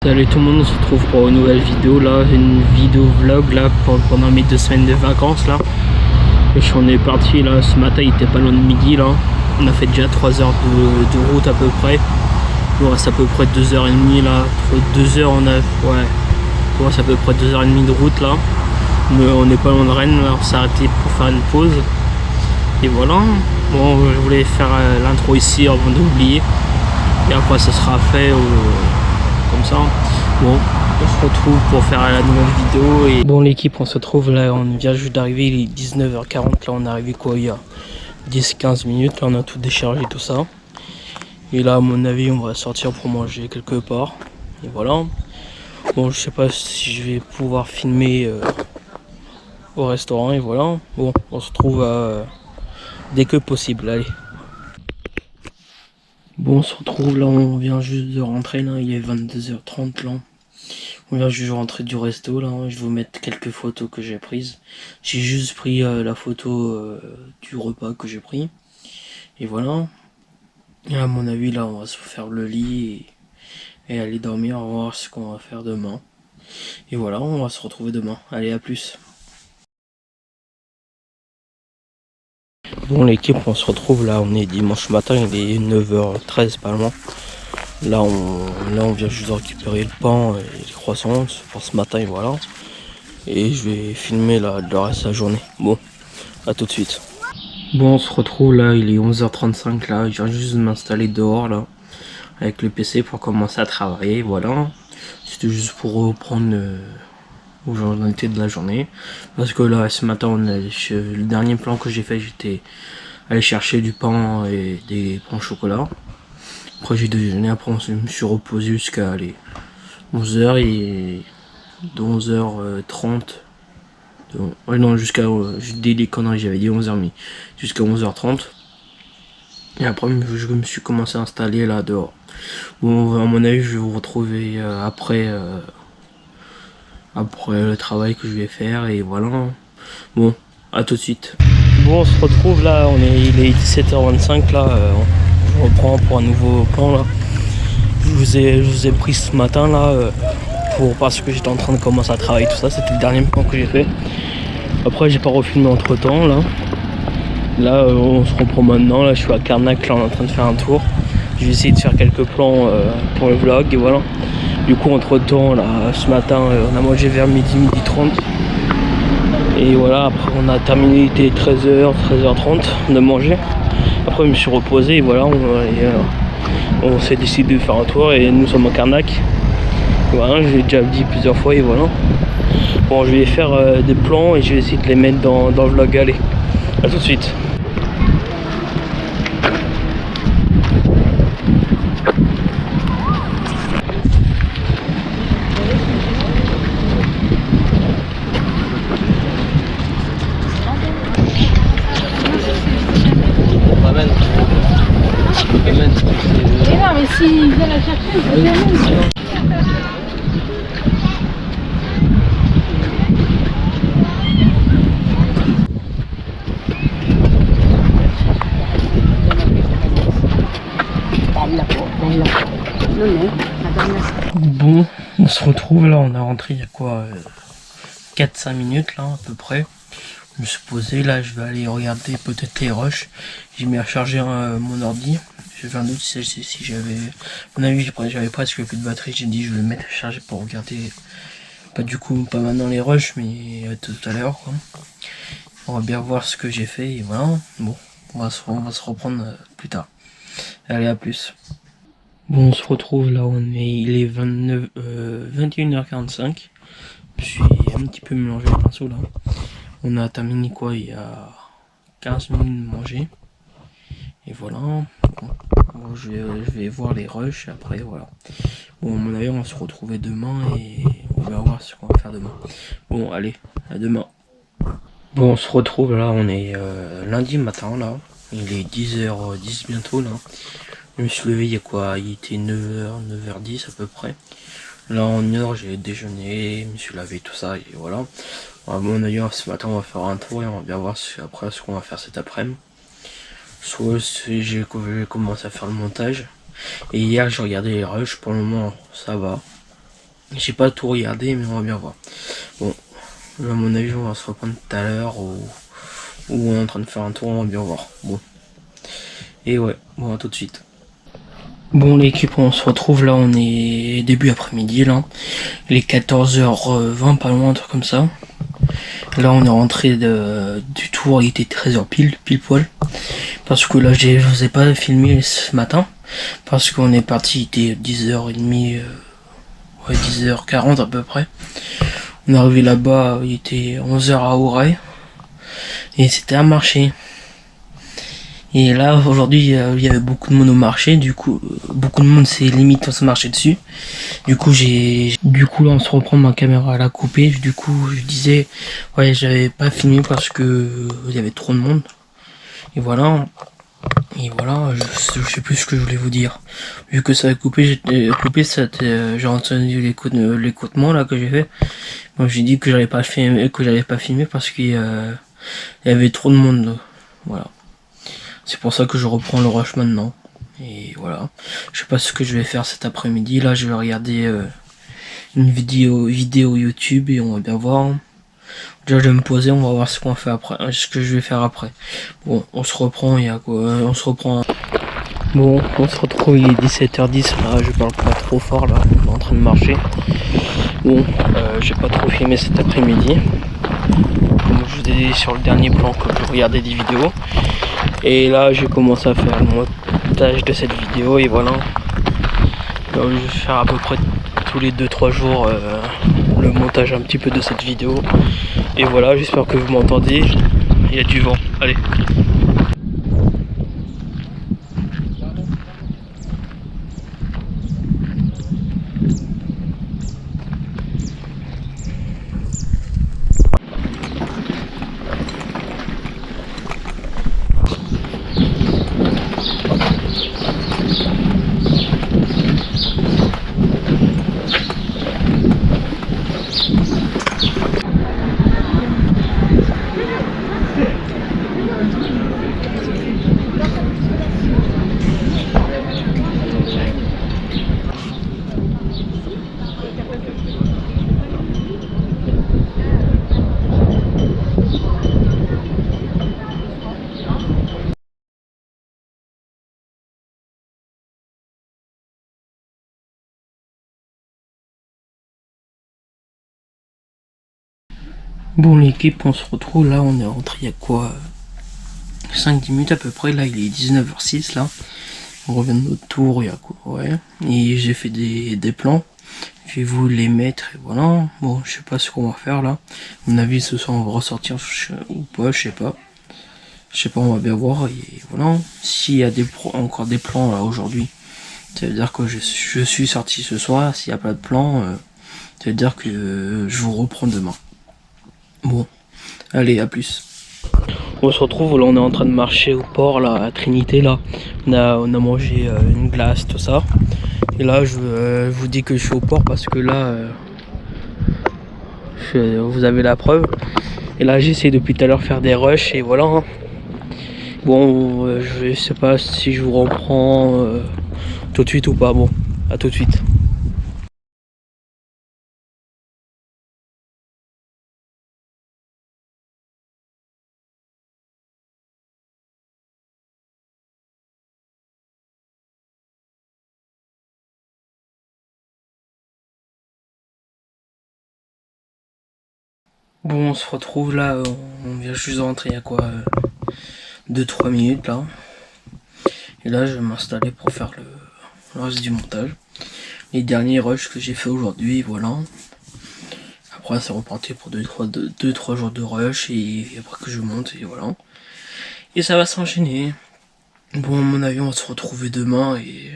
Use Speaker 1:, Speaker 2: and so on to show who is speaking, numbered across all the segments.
Speaker 1: Salut tout le monde, on se retrouve pour une nouvelle vidéo là, une vidéo vlog là pendant mes 2 semaines de vacances là. Et on est parti là, ce matin il était pas loin de midi là. On a fait déjà 3 heures de route à peu près. Il nous reste à peu près 2h30 là. 2 heures on a. Ouais. Il nous reste à peu près 2h30 de route là. Mais on n'est pas loin de Rennes là, on s'est arrêté pour faire une pause. Et voilà. Bon, je voulais faire l'intro ici avant d'oublier. Et après ça sera fait comme ça. Bon, on se retrouve pour faire la nouvelle vidéo. Et bon, l'équipe, on se retrouve là, on vient juste d'arriver, il est 19h40. Là, on est arrivé quoi, il y a 10-15 minutes. Là, on a tout déchargé, tout ça. Et là, à mon avis, on va sortir pour manger quelque part. Et voilà. Bon, je sais pas si je vais pouvoir filmer au restaurant. Et voilà. Bon, on se retrouve dès que possible. Allez. Bon, on se retrouve là, on vient juste de rentrer là, il est 22h30 là. On vient juste de rentrer du resto là, je vais vous mettre quelques photos que j'ai prises. J'ai juste pris la photo du repas que j'ai pris. Et voilà. Et à mon avis là, on va se faire le lit et aller dormir, on va voir ce qu'on va faire demain. Et voilà, on va se retrouver demain. Allez, à plus. Bon l'équipe, on se retrouve là, on est dimanche matin, il est 9h13 pas loin. Là on vient juste de récupérer le pain et les croissants pour ce matin et voilà. Et je vais filmer là le reste de la journée. Bon, à tout de suite. Bon, on se retrouve là, il est 11h35 là, je viens juste de m'installer dehors là, avec le PC pour commencer à travailler, voilà. C'était juste pour reprendre aux journalités de la journée. Parce que là, ce matin, le dernier plan que j'ai fait, j'étais allé chercher du pain et des pains au chocolat. Après j'ai déjeuné, après je me suis reposé jusqu'à 11h et de 11h30. Ouais non, jusqu'à je dis des conneries, j'avais dit 11h30. Jusqu'à 11h30. Et après je me suis commencé à installer là dehors. Bon, à mon avis je vais vous retrouver après le travail que je vais faire et voilà. Bon, à tout de suite. Bon, on se retrouve là, il est 17h25 là, on reprend pour un nouveau plan là. Je vous ai pris ce matin là parce que j'étais en train de commencer à travailler tout ça, c'était le dernier plan que j'ai fait. Après j'ai pas refilmé entre temps là. Là on se reprend maintenant, là je suis à Carnac, là on est en train de faire un tour. Je vais essayer de faire quelques plans pour le vlog et voilà. Du coup entre temps là ce matin on a mangé vers midi 30. Et voilà, après on a terminé, il était 13h, 13h30 de manger. Après je me suis reposé et voilà, on s'est décidé de faire un tour et nous sommes à Carnac. Voilà, je l'ai déjà dit plusieurs fois et voilà. Bon, je vais faire des plans et je vais essayer de les mettre dans le vlog. Allez, à tout de suite.
Speaker 2: Mais non, mais s'il vient la chercher, il peut jamais.
Speaker 1: Bon, on se retrouve là, on a rentré il y a quoi 4-5 minutes là à peu près. Je me suis posé là, je vais aller regarder peut-être les rushs. J'ai mis à charger mon ordi. J'avais un doute si j'avais... À mon avis j'avais presque plus de batterie, j'ai dit je vais le mettre à charger pour regarder. Pas du coup, pas maintenant les rushs, mais tout à l'heure quoi. On va bien voir ce que j'ai fait et voilà. Bon, on va se reprendre plus tard. Allez, à plus. Bon, on se retrouve là, il est 21h45. Je suis un petit peu mélangé le pinceau là. On a terminé quoi il y a 15 minutes de manger. Et voilà. Bon, je vais voir les rushs après, voilà. Bon, à mon avis, on va se retrouver demain et on va voir ce qu'on va faire demain. Bon, allez, à demain. Bon, on se retrouve là, on est lundi matin là. Il est 10h10 bientôt là. Je me suis levé il y a quoi, il était 9h10 à peu près. Là en une heure j'ai déjeuné, je me suis lavé tout ça et voilà. À mon avis ce matin on va faire un tour et on va bien voir après ce qu'on va faire cet après-midi. Soit j'ai commencé à faire le montage. Et hier j'ai regardé les rushs, pour le moment ça va. J'ai pas tout regardé, mais on va bien voir. Bon, à mon avis, on va se reprendre tout à l'heure ou on est en train de faire un tour, on va bien voir. Bon. Et ouais, bon, à tout de suite. Bon, l'équipe, on se retrouve là, on est début après-midi là. Il est 14h20, pas loin, un truc comme ça. Là, on est rentré du tour, il était 13h pile poil. Parce que là, je vous ai pas filmé ce matin. Parce qu'on est parti, il était 10h30, ouais, 10h40 à peu près. On est arrivé là-bas, il était 11h à Auray. Et c'était un marché. Et là, aujourd'hui, il y avait beaucoup de monde au marché. Du coup, beaucoup de monde s'est limite à se marcher dessus. Du coup, là, on se reprend, ma caméra à la couper. Du coup, je disais, ouais, j'avais pas filmé parce que il y avait trop de monde. Et voilà. Je sais plus ce que je voulais vous dire. Vu que ça a coupé, j'ai entendu l'écoutement là que j'ai fait. Moi, j'ai dit que j'allais pas filmer parce qu'il y avait trop de monde. Voilà. C'est pour ça que je reprends le rush maintenant. Et voilà. Je sais pas ce que je vais faire cet après-midi. Là, je vais regarder une vidéo YouTube et on va bien voir. Déjà, je vais me poser, on va voir ce qu'on fait après, ce que je vais faire après. Bon, on se reprend, il y a quoi, on se reprend. Bon, on se retrouve, il est 17h10, là, je parle pas trop fort, là, on est en train de marcher. Bon, j'ai pas trop filmé cet après-midi. Comme je vous ai dit sur le dernier plan que je regardais des vidéos. Et là, j'ai commencé à faire le montage de cette vidéo, et voilà. Je vais faire à peu près tous les 2-3 jours le montage un petit peu de cette vidéo. Et voilà, j'espère que vous m'entendez. Il y a du vent. Allez. Bon, l'équipe, on se retrouve là, on est rentré il y a quoi 5-10 minutes à peu près, là il est 19h06 là. On revient de notre tour, il y a quoi, ouais. Et j'ai fait des plans. Je vais vous les mettre et voilà. Bon, je sais pas ce qu'on va faire là. À mon avis, ce soir on va ressortir ou pas, je sais pas. Je sais pas, on va bien voir et voilà. S'il y a encore des plans là aujourd'hui, ça veut dire que je suis sorti ce soir. S'il n'y a pas de plan, ça veut dire que je vous reprends demain. Bon, allez, à plus. On se retrouve, là on est en train de marcher au port là, à Trinité là. On a mangé une glace, tout ça. Et là je vous dis que je suis au port parce que là vous avez la preuve. Et là j'essaie depuis tout à l'heure faire des rushs et voilà. Hein. Bon, je sais pas si je vous reprends tout de suite ou pas. Bon, à tout de suite. Bon, on se retrouve là, on vient juste de rentrer il y a quoi 2-3 minutes là. Et là je vais m'installer pour faire le reste du montage. Les derniers rushs que j'ai fait aujourd'hui, voilà. Après c'est reparti pour 2-3 jours de rush et après que je monte et voilà. Et ça va s'enchaîner. Bon, à mon avis on va se retrouver demain et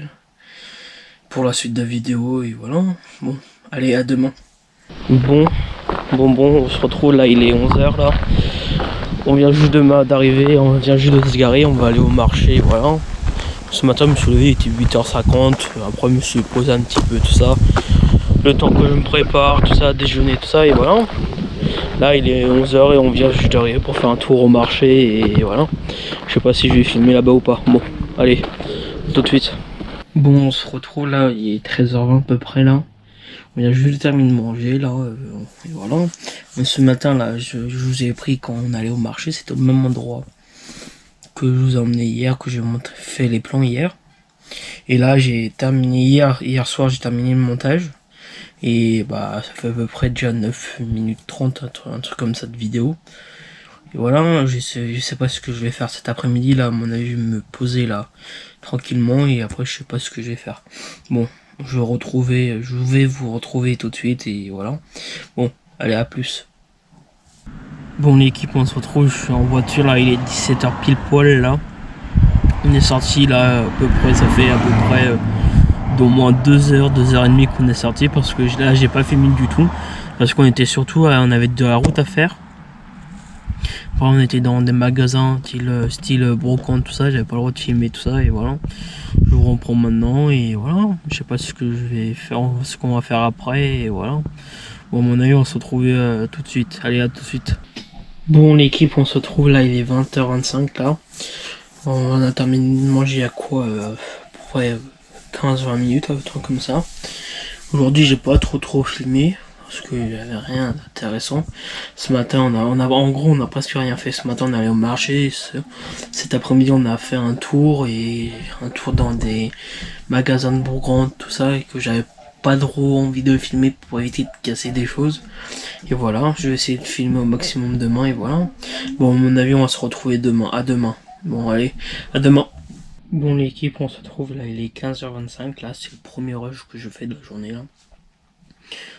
Speaker 1: pour la suite de la vidéo et voilà. Bon, allez, à demain. Bon, on se retrouve là, il est 11h là. On vient juste d'arriver, on vient juste de se garer, on va aller au marché, voilà. Ce matin, je me suis levé, il était 8h50. Après, je me suis posé un petit peu, tout ça. Le temps que je me prépare, tout ça, déjeuner, tout ça, et voilà. Là, il est 11h et on vient juste d'arriver pour faire un tour au marché, et voilà. Je sais pas si je vais filmer là-bas ou pas. Bon, allez, tout de suite. Bon, on se retrouve là, il est 13h20 à peu près là. On vient juste de terminer de manger là, et voilà. Mais ce matin là, je vous ai pris quand on allait au marché, c'était au même endroit que je vous ai emmené hier, que j'ai fait les plans hier. Et là j'ai terminé hier soir j'ai terminé le montage. Et bah ça fait à peu près déjà 9 minutes 30, un truc comme ça de vidéo. Et voilà, je sais pas ce que je vais faire cet après-midi là, à mon avis je vais me poser là tranquillement et après je sais pas ce que je vais faire. Bon, je vais vous retrouver tout de suite et voilà. Bon, allez à plus. Bon l'équipe on se retrouve, je suis en voiture là, il est 17h pile poil là. On est sorti là à peu près, ça fait à peu près d'au moins 2h, 2h30 qu'on est sorti parce que là j'ai pas filmé du tout. Parce qu'on était surtout, on avait de la route à faire. Après, on était dans des magasins style brocante, tout ça, j'avais pas le droit de filmer tout ça et voilà. Je vous reprends maintenant et voilà. Je sais pas ce que je vais faire, ce qu'on va faire après et voilà. Bon à mon avis on se retrouve tout de suite. Allez à tout de suite. Bon l'équipe on se retrouve là, il est 20h25 là. On a terminé de manger à quoi à peu près 15-20 minutes, un truc comme ça. Aujourd'hui j'ai pas trop filmé parce qu'il y avait rien d'intéressant. Ce matin en gros on a presque rien fait. Ce matin on est allé au marché. Cet après-midi on a fait un tour dans des magasins de Bourgogne, tout ça, et que j'avais pas trop envie de filmer pour éviter de casser des choses. Et voilà, je vais essayer de filmer au maximum demain et voilà. Bon à mon avis on va se retrouver demain. À demain. Bon allez, à demain. Bon l'équipe on se trouve là, il est 15h25 là, c'est le premier rush que je fais de la journée là.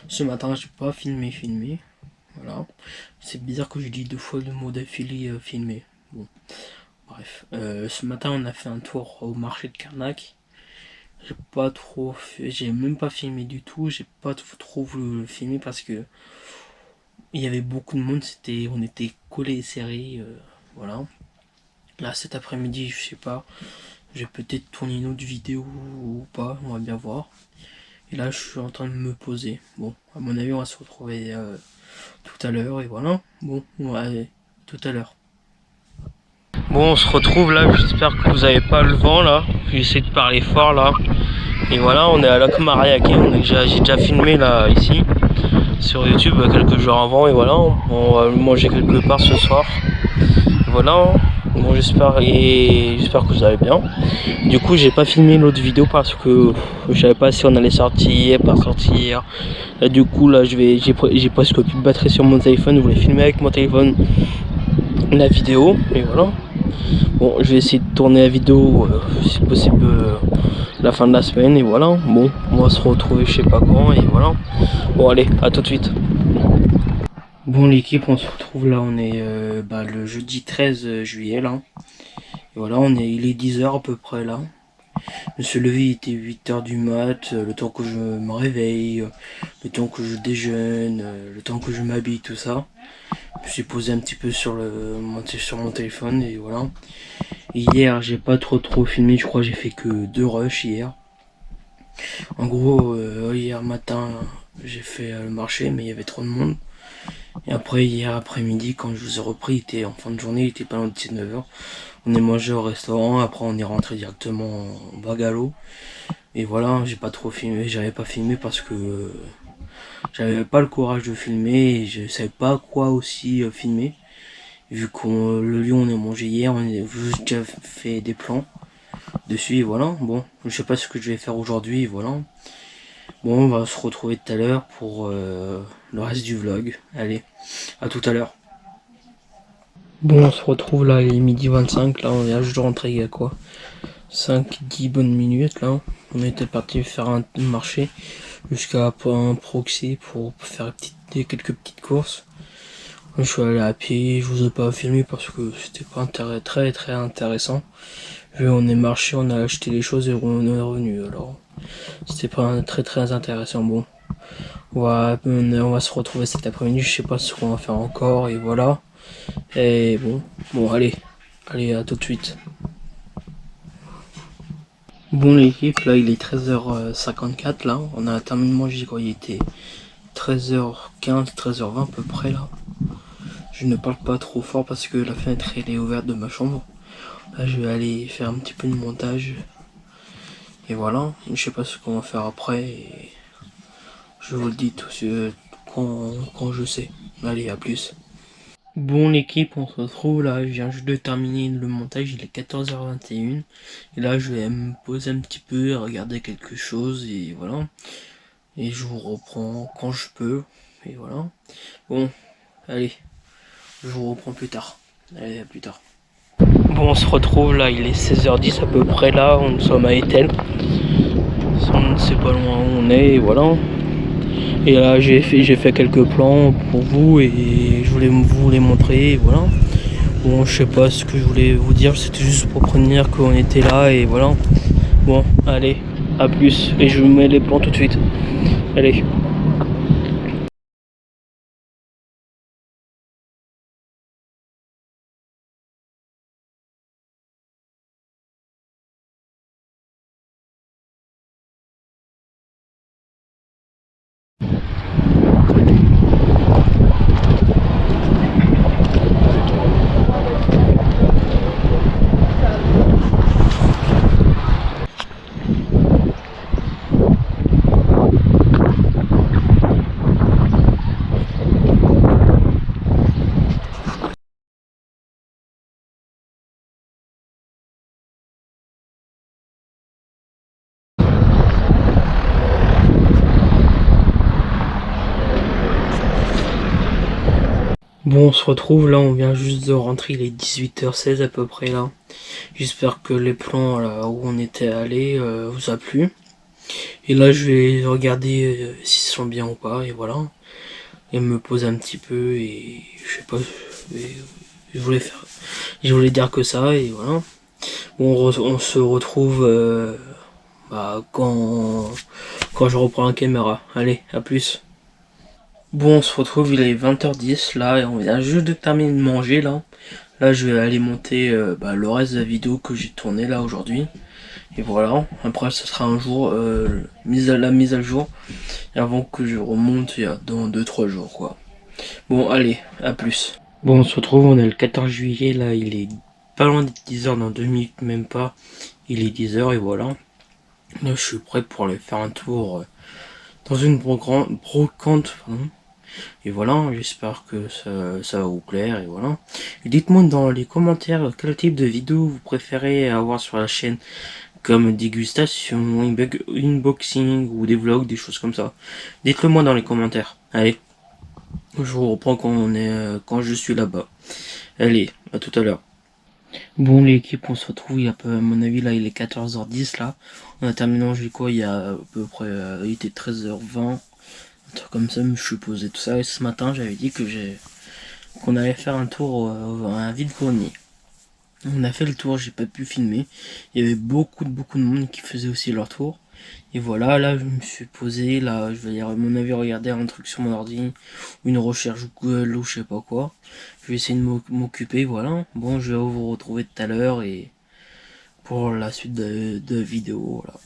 Speaker 1: Ce matin j'ai pas filmé, voilà. C'est bizarre que je dis 2 fois le mot d'affilée filmé. Bon, bref. Ce matin on a fait un tour au marché de Carnac. J'ai même pas filmé du tout, j'ai pas trop voulu le filmer parce que il y avait beaucoup de monde, on était collés et serrés, voilà. Là cet après-midi je sais pas, j'ai peut-être tourné une autre vidéo ou pas, on va bien voir. Et là je suis en train de me poser. Bon, à mon avis on va se retrouver tout à l'heure et voilà. Bon, ouais, tout à l'heure. Bon on se retrouve là, j'espère que vous avez pas le vent là. J'essaie de parler fort là. Et voilà, on est à Lac Mariaque, j'ai déjà filmé là ici sur YouTube quelques jours avant et voilà, on va manger quelque part ce soir. Et voilà. Bon j'espère que vous allez bien. Du coup j'ai pas filmé l'autre vidéo parce que je savais pas si on allait sortir, pas sortir. Là, du coup là j'ai presque plus de batterie sur mon téléphone. Je voulais filmer avec mon téléphone la vidéo et voilà. Bon je vais essayer de tourner la vidéo si possible la fin de la semaine et voilà. Bon on va se retrouver je sais pas quand et voilà. Bon allez à tout de suite. Bon l'équipe on se retrouve là, on est le jeudi 13 juillet là. Et voilà, il est 10h à peu près là. Je me suis levé, il était 8h du mat, le temps que je me réveille, le temps que je déjeune, le temps que je m'habille, tout ça. Je me suis posé un petit peu sur mon téléphone et voilà. Et hier j'ai pas trop filmé, je crois que j'ai fait que 2 rushs hier. En gros hier matin j'ai fait le marché mais il y avait trop de monde. Et après hier après-midi quand je vous ai repris, il était en fin de journée, il était pas loin de 19h. On est mangé au restaurant, après on est rentré directement en Bagalo. Et voilà, j'ai pas trop filmé, j'avais pas filmé parce que j'avais pas le courage de filmer et je savais pas quoi aussi filmer. Vu que le lion on a mangé hier, on a déjà fait des plans dessus et voilà. Bon, je sais pas ce que je vais faire aujourd'hui, voilà. Bon, on va se retrouver tout à l'heure pour le reste du vlog. Allez, à tout à l'heure. Bon, on se retrouve là, il est midi 25, là, on vient juste de rentrer il y a quoi 5-10 bonnes minutes, là. On était parti faire un marché jusqu'à un proxy pour faire quelques petites courses. Je suis allé à pied, je vous ai pas filmé parce que c'était pas très intéressant. On est marché, on a acheté les choses et on est revenu, alors c'était pas très intéressant. Bon, on va se retrouver cet après-midi, je sais pas ce qu'on va faire encore et voilà. Et bon allez à tout de suite. Bon l'équipe là il est 13h54 là, on a terminé de manger quand il était 13h15, 13h20 à peu près là. Je ne parle pas trop fort parce que la fenêtre elle est ouverte de ma chambre. Là je vais aller faire un petit peu de montage. Et voilà, je sais pas ce qu'on va faire après. Et Je vous le dis tout quand je sais. Allez, à plus. Bon l'équipe, on se retrouve là, je viens juste de terminer le montage, il est 14h21. Et là je vais me poser un petit peu, regarder quelque chose et voilà. Et je vous reprends quand je peux. Et voilà. Bon, allez, je vous reprends plus tard. Allez, à plus tard. Bon, on se retrouve là, il est 16h10 à peu près là, on sommes à Etel. On ne sait pas loin où on est, et voilà. Et là j'ai fait quelques plans pour vous et je voulais vous les montrer, et voilà. Bon, je sais pas ce que je voulais vous dire, c'était juste pour prévenir qu'on était là et voilà. Bon, allez, à plus. Et je vous mets les plans tout de suite. Allez. Bon, on se retrouve là, on vient juste de rentrer, il est 18h16 à peu près là. J'espère que les plans là où on était allé vous a plu. Et là, je vais regarder s'ils sont bien ou pas, et voilà. Et me poser un petit peu, et je sais pas, et je voulais dire que ça, et voilà. Bon, on se retrouve quand je reprends la caméra. Allez, à plus. Bon, on se retrouve, il est 20h10 là, et on vient juste de terminer de manger là. Là, je vais aller monter le reste de la vidéo que j'ai tourné là aujourd'hui. Et voilà, après ce sera un jour, la mise à jour, avant que je remonte dans 2-3 jours quoi. Bon, allez, à plus. Bon, on se retrouve, on est le 14 juillet, là, il est pas loin des 10h, dans 2 minutes même pas. Il est 10h et voilà. Là, je suis prêt pour aller faire un tour dans une brocante, pardon. Et voilà, j'espère que ça va vous plaire, et voilà. Et dites-moi dans les commentaires quel type de vidéo vous préférez avoir sur la chaîne, comme dégustation, unboxing ou des vlogs, des choses comme ça. Dites-le moi dans les commentaires. Allez, je vous reprends quand je suis là-bas. Allez, à tout à l'heure. Bon l'équipe, on se retrouve, il y a à mon avis là il est 14h10 là. On a terminé manger quoi il y a à peu près, il était 13h20. Un truc comme ça, je me suis posé tout ça. Et ce matin j'avais dit qu'on allait faire un tour à un vide-grenier. On a fait le tour, j'ai pas pu filmer. Il y avait beaucoup de monde qui faisait aussi leur tour. Et voilà, là je me suis posé, là je vais à mon avis regarder un truc sur mon ordi, ou une recherche Google ou je sais pas quoi. Je vais essayer de m'occuper, voilà. Bon, je vais vous retrouver tout à l'heure et pour la suite de vidéo, voilà.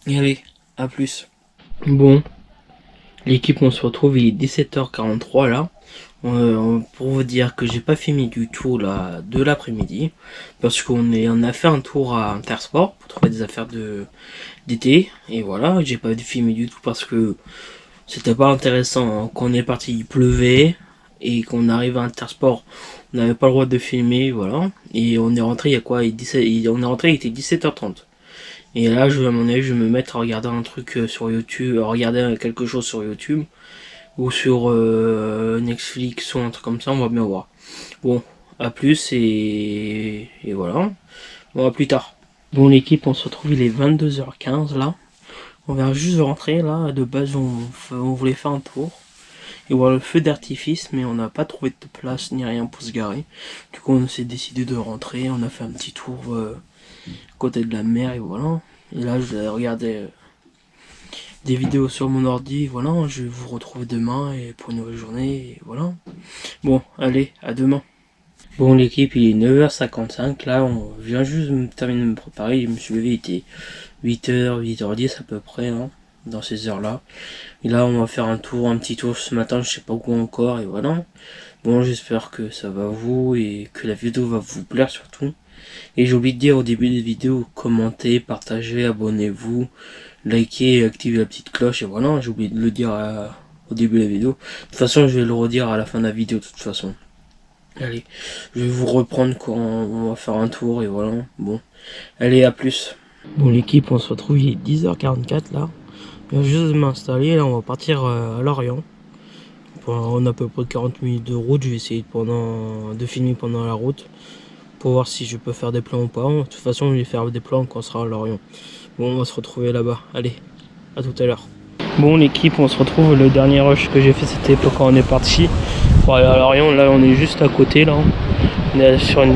Speaker 1: Et allez, à plus. Bon, l'équipe on se retrouve, il est 17h43 là. Pour vous dire que j'ai pas filmé du tout là de l'après-midi parce on a fait un tour à Intersport pour trouver des affaires d'été et voilà, j'ai pas filmé du tout parce que c'était pas intéressant, hein. Quand on est parti il pleuvait et qu'on arrive à Intersport on n'avait pas le droit de filmer, voilà, et on est rentré il y a quoi, on est rentré il était 17h30 et là à mon avis je vais me mettre à regarder un truc sur YouTube, à regarder quelque chose sur YouTube ou sur Netflix ou un truc comme ça, on va bien voir. Bon, à plus et voilà. Bon, à plus tard. Bon l'équipe, on se retrouve, il est 22h15 là. On vient juste de rentrer là, de base on voulait faire un tour et voir le feu d'artifice, mais on n'a pas trouvé de place ni rien pour se garer. Du coup on s'est décidé de rentrer, on a fait un petit tour côté de la mer et voilà. Et là je vais regarder des vidéos sur mon ordi, voilà, je vais vous retrouver demain et pour une nouvelle journée, et voilà. Bon, allez, à demain. Bon l'équipe, il est 9h55, là on vient juste de terminer de me préparer, je me suis levé, il était 8h, 8h10 à peu près, hein, dans ces heures-là. Et là on va faire un petit tour ce matin, je sais pas où encore, et voilà. Bon, j'espère que ça va vous et que la vidéo va vous plaire surtout. Et j'ai oublié de dire au début des vidéos, commentez, partagez, abonnez-vous, likez et activez la petite cloche. Et voilà, j'ai oublié de le dire au début de la vidéo. De toute façon, je vais le redire à la fin de la vidéo de toute façon. Allez, je vais vous reprendre quand on va faire un tour et voilà. Bon, allez, à plus. Bon l'équipe, on se retrouve, il est 10h44 là. Je viens juste de m'installer, là on va partir à Lorient. On a à peu près 40 minutes de route, je vais essayer de filmer pendant la route. Pour voir si je peux faire des plans ou pas. De toute façon je vais faire des plans quand on sera à Lorient. Bon, on va se retrouver là-bas, allez, à tout à l'heure. Bon l'équipe, on se retrouve, le dernier rush que j'ai fait c'était quand on est parti pour aller à Lorient. Là on est juste à côté là. On est sur une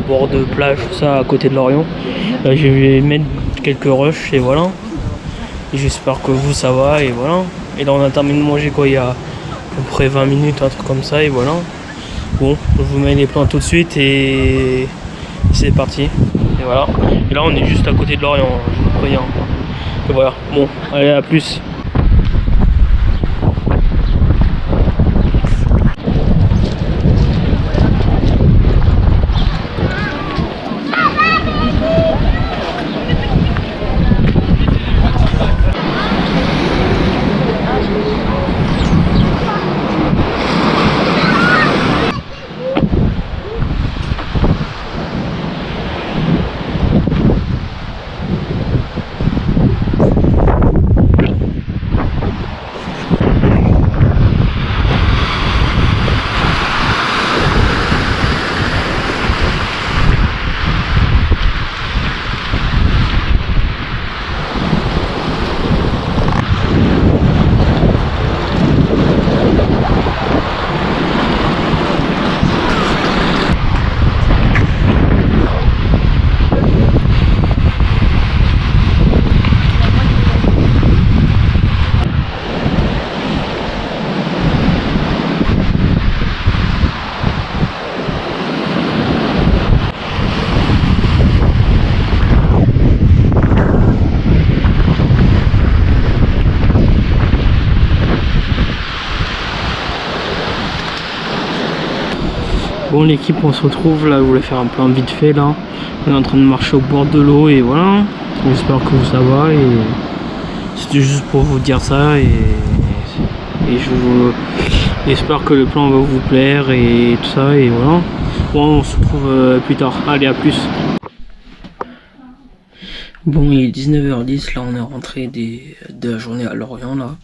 Speaker 1: bord de plage, tout ça, à côté de Lorient. Là, je vais mettre quelques rushs et voilà. Et j'espère que vous ça va et voilà. Et là on a terminé de manger quoi, il y a à peu près 20 minutes, un truc comme ça et voilà. Bon, je vous mets les plans tout de suite et c'est parti. Et voilà. Et là on est juste à côté de Lorient, je vous préviens. Et voilà. Bon, allez, à plus. Bon l'équipe, on se retrouve là, je voulais faire un plan vite fait là. On est en train de marcher au bord de l'eau et voilà. J'espère que ça va et c'était juste pour vous dire ça et j'espère que le plan va vous plaire et tout ça et voilà. Bon, on se retrouve plus tard. Allez, à plus. Bon, il est 19h10, là on est rentré de la journée à Lorient là.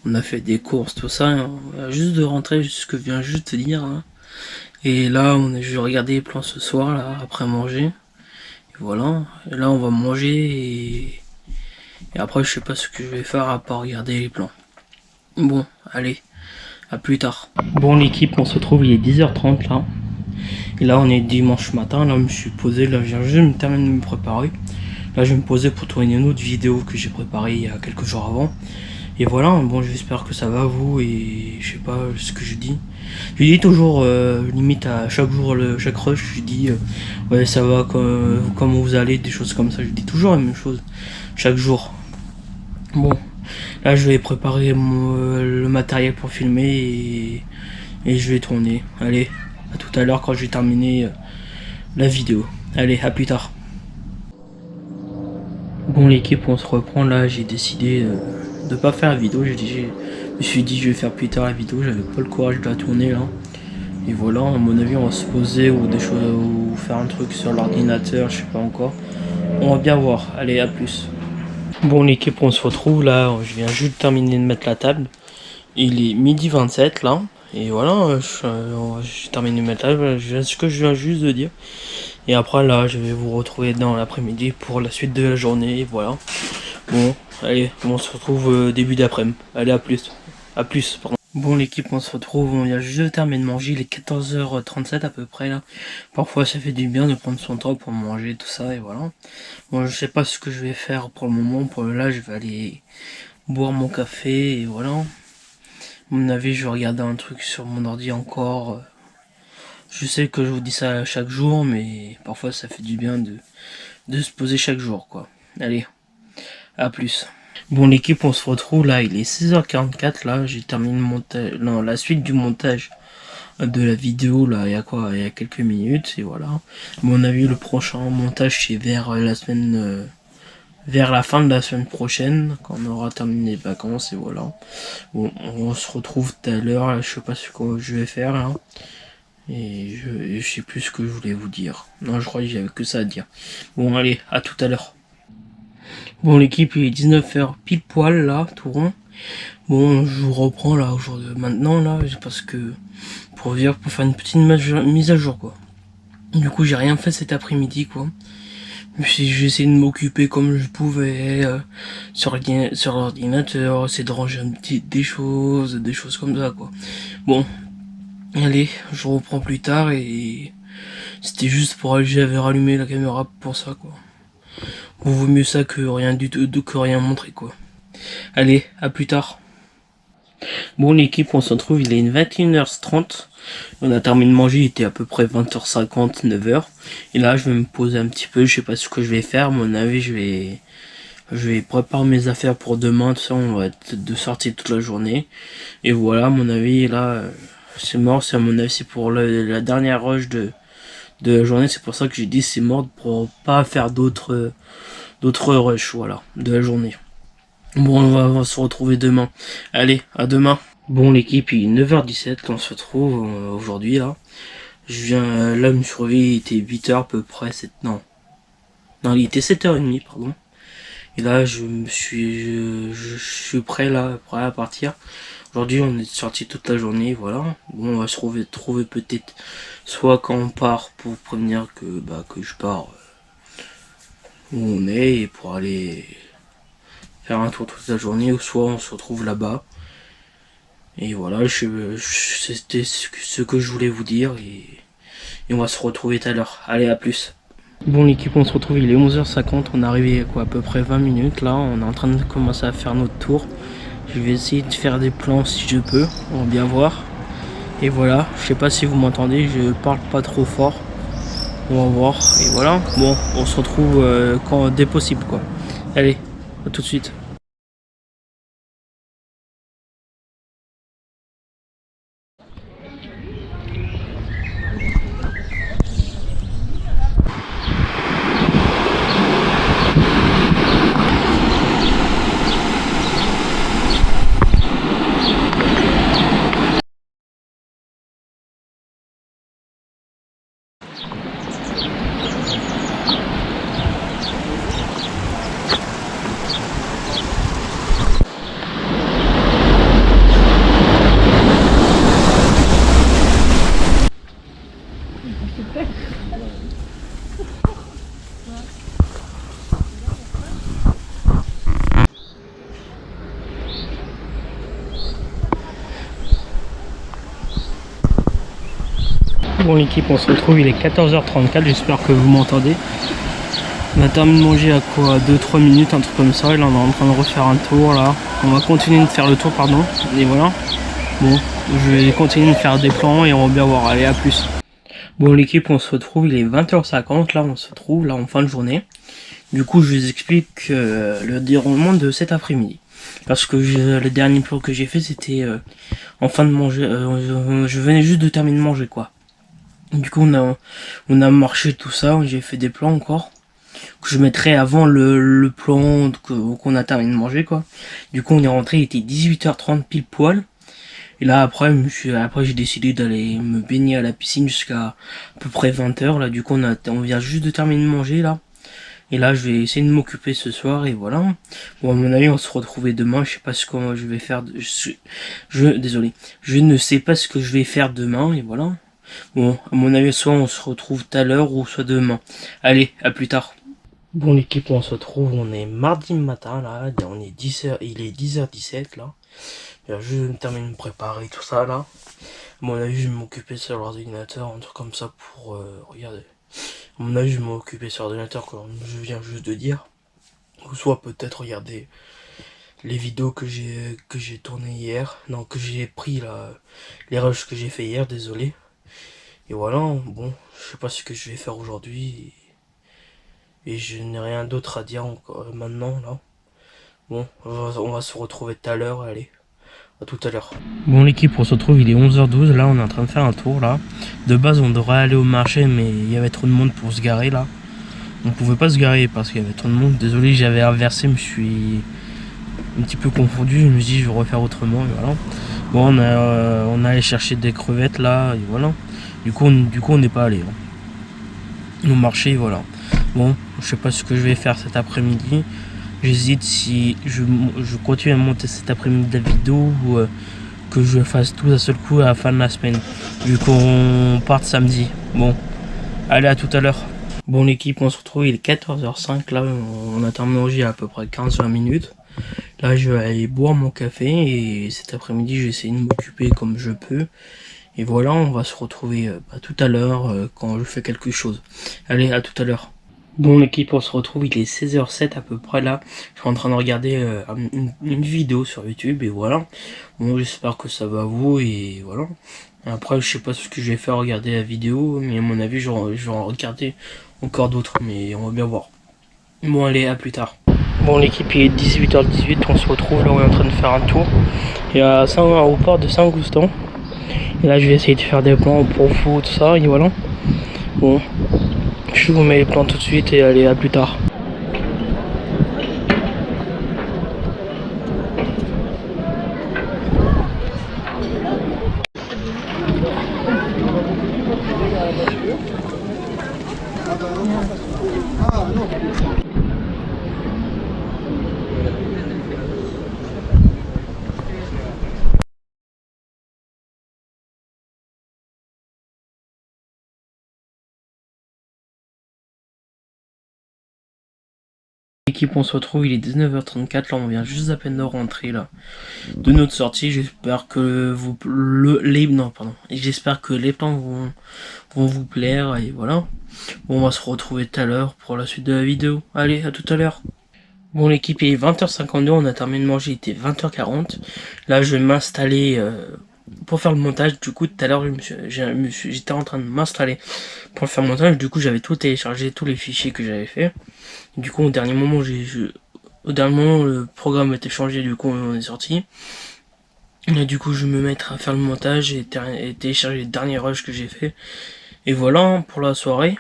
Speaker 1: On a fait des courses, tout ça. On vient juste de rentrer, ce que je viens juste de dire là. Et là, je vais regarder les plans ce soir, là, après manger. Et voilà. Et là, on va manger et après, je sais pas ce que je vais faire à part regarder les plans. Bon, allez, à plus tard. Bon, l'équipe, on se retrouve, il est 10h30 là. Et là, on est dimanche matin. Là, je me suis posé, là, je viens juste de me terminer de me préparer. Là, je vais me poser pour tourner une autre vidéo que j'ai préparée il y a quelques jours avant. Et voilà, bon, j'espère que ça va vous et je sais pas ce que je dis. Je dis toujours, limite à chaque jour, chaque rush, je dis ouais ça va, comment vous allez, des choses comme ça. Je dis toujours la même chose, chaque jour. Bon, là je vais préparer le matériel pour filmer et je vais tourner. Allez, à tout à l'heure quand je vais terminer la vidéo. Allez, à plus tard. Bon l'équipe, on se reprend là, j'ai décidé de pas faire la vidéo, je me suis dit je vais faire plus tard la vidéo, j'avais pas le courage de la tourner là. Et voilà, à mon avis on va se poser ou des choses ou faire un truc sur l'ordinateur, je sais pas encore. On va bien voir, allez, à plus. Bon l'équipe, on se retrouve là, je viens juste de terminer de mettre la table. Il est 12h27 là. Et voilà, j'ai terminé de mettre la table, ce que je viens juste de dire. Et après là, je vais vous retrouver dans l'après-midi pour la suite de la journée, voilà. Bon, allez, on se retrouve début d'après-midi. Allez, à plus. À plus, pardon. Bon l'équipe, on se retrouve, on vient juste de terminer de manger, il est 14h37 à peu près là. Parfois ça fait du bien de prendre son temps pour manger, tout ça, et voilà. Bon, je sais pas ce que je vais faire pour le moment, là je vais aller boire mon café, et voilà. À mon avis, je vais regarder un truc sur mon ordi encore. Je sais que je vous dis ça chaque jour, mais parfois ça fait du bien de se poser chaque jour, quoi. Allez, à plus. Bon l'équipe, on se retrouve là, il est 6h44 là, j'ai terminé le montage, non, la suite du montage de la vidéo là, il y a quoi, il y a quelques minutes, et voilà. À mon avis, le prochain montage c'est vers la semaine, vers la fin de la semaine prochaine, quand on aura terminé les vacances, et voilà. Bon, on se retrouve tout à l'heure, là, je sais pas ce que je vais faire là. Et je sais plus ce que je voulais vous dire. Non, je crois que j'avais que ça à dire. Bon, allez, à tout à l'heure. Bon, l'équipe, il est 19h pile poil là, tout rond. Bon, je vous reprends là aujourd'hui, maintenant là, parce que pour faire une petite mise à jour quoi. Du coup, j'ai rien fait cet après-midi quoi. J'ai essayé de m'occuper comme je pouvais sur l'ordinateur, essayer de ranger des choses comme ça quoi. Bon, allez, je reprends plus tard et c'était juste pour j'avais rallumé la caméra pour ça quoi. Vaut mieux ça que rien du tout, que rien montrer quoi. Allez, à plus tard. Bon l'équipe, on se retrouve, il est 21h30. On a terminé de manger, il était à peu près 20h50, 9h. Et là je vais me poser un petit peu, je sais pas ce que je vais faire, à mon avis je vais préparer mes affaires pour demain, tout ça, on va être de sortie toute la journée. Et voilà, à mon avis là, c'est mort, c'est à mon avis c'est pour la dernière rush de la journée, c'est pour ça que j'ai dit c'est mort pour pas faire d'autres rushs, voilà, de la journée. Bon, on va se retrouver demain. Allez, à demain. Bon, l'équipe, il est 9h17 qu'on se retrouve aujourd'hui, là. Je viens, là, me surveiller, il était 8h à peu près, non, il était 7h30, pardon. Et là, je suis prêt, là, prêt à partir. Aujourd'hui, on est sorti toute la journée, voilà. Bon, on va se trouver peut-être, soit quand on part pour prévenir que je pars où on est, et pour aller faire un tour toute la journée, ou soit on se retrouve là-bas. Et voilà, c'était ce que je voulais vous dire, et on va se retrouver tout à l'heure. Allez, à plus. Bon l'équipe, on se retrouve, il est 11h50, on est arrivé à peu près 20 minutes là, on est en train de commencer à faire notre tour. Je vais essayer de faire des plans si je peux, on va bien voir. Et voilà, je sais pas si vous m'entendez, je parle pas trop fort. On va voir, et voilà, bon, on se retrouve dès possible quoi. Allez, à tout de suite. Bon l'équipe, on se retrouve, il est 14h34, j'espère que vous m'entendez. On a terminé de manger à quoi, 2-3 minutes, un truc comme ça, et là on est en train de refaire un tour là. On va continuer de faire le tour, pardon, et voilà. Bon, je vais continuer de faire des plans et on va bien voir, allez à plus. Bon l'équipe, on se retrouve, il est 20h50, là on se trouve là en fin de journée. Du coup je vous explique le déroulement de cet après-midi. Parce que le dernier plan que j'ai fait c'était en fin de manger, je venais juste de terminer de manger quoi. Du coup on a marché tout ça, j'ai fait des plans encore que je mettrai avant le plan qu'on a terminé de manger quoi. Du coup on est rentré, il était 18h30 pile poil. Et là après j'ai décidé d'aller me baigner à la piscine jusqu'à à peu près 20h là. Du coup on vient juste de terminer de manger là. Et là je vais essayer de m'occuper ce soir et voilà. Bon à mon avis on se retrouvera demain, je sais pas ce que je vais faire, désolé, je ne sais pas ce que je vais faire demain et voilà. Bon à mon avis soit on se retrouve tout à l'heure ou soit demain. Allez, à plus tard. Bon l'équipe, on se retrouve, on est mardi matin là, on est 10h, il est 10h17 là. Je termine de me préparer tout ça là. À mon avis je vais m'occuper sur l'ordinateur, un truc comme ça pour regarder. À mon avis je vais m'occuper sur l'ordinateur comme je viens juste de dire. Ou soit peut-être regarder les vidéos que j'ai tournées hier. Non, que j'ai pris là, les rushs que j'ai fait hier, désolé. Et voilà, bon, je sais pas ce que je vais faire aujourd'hui. Et je n'ai rien d'autre à dire encore maintenant là. Bon, on va se retrouver tout à l'heure, allez. À tout à l'heure. Bon l'équipe, on se retrouve, il est 11h12, là on est en train de faire un tour là. De base on devrait aller au marché mais il y avait trop de monde pour se garer là. On pouvait pas se garer parce qu'il y avait trop de monde. Désolé, j'avais inversé, je me suis un petit peu confondu, je me suis dit je vais refaire autrement et voilà. Bon on a allé chercher des crevettes là et voilà. Du coup on n'est pas allé. Au marché, voilà. Bon, je sais pas ce que je vais faire cet après-midi. J'hésite si je continue à monter cet après-midi la vidéo ou que je fasse tout d'un seul coup à la fin de la semaine. Vu qu'on parte samedi. Bon, allez, à tout à l'heure. Bon l'équipe, on se retrouve, il est 14h05. Là, on a terminé à peu près 15-20 minutes. Là, je vais aller boire mon café et cet après-midi, je vais essayer de m'occuper comme je peux. Et voilà, on va se retrouver tout à l'heure quand je fais quelque chose. Allez, à tout à l'heure. Bon l'équipe, on se retrouve, il est 16h07 à peu près là. Je suis en train de regarder une vidéo sur YouTube et voilà. Bon, j'espère que ça va à vous et voilà. Après, je sais pas ce que je vais faire regarder la vidéo, mais à mon avis, je vais en regarder encore d'autres, mais on va bien voir. Bon, allez, à plus tard. Bon l'équipe, il est 18h18, on se retrouve là, on est en train de faire un tour. Il y a au port de Saint-Goustan. Et là, je vais essayer de faire des plans pour vous, tout ça, et voilà. Bon, je vous mets les plans tout de suite et allez, à plus tard. L'équipe, on se retrouve, il est 19h34, là on vient juste à peine de rentrer là de notre sortie. J'espère que j'espère que les plans vont vous plaire et voilà. Bon, on va se retrouver tout à l'heure pour la suite de la vidéo. Allez, à tout à l'heure. Bon l'équipe, il est 20h52, on a terminé de manger, il était 20h40. Là je vais m'installer pour faire le montage. Du coup tout à l'heure j'étais en train de m'installer pour faire le montage. Du coup j'avais tout téléchargé, tous les fichiers que j'avais fait. Du coup au dernier moment le programme a été changé, du coup on est sorti. Et du coup je vais me mettre à faire le montage et télécharger les derniers rushs que j'ai fait. Et voilà pour la soirée.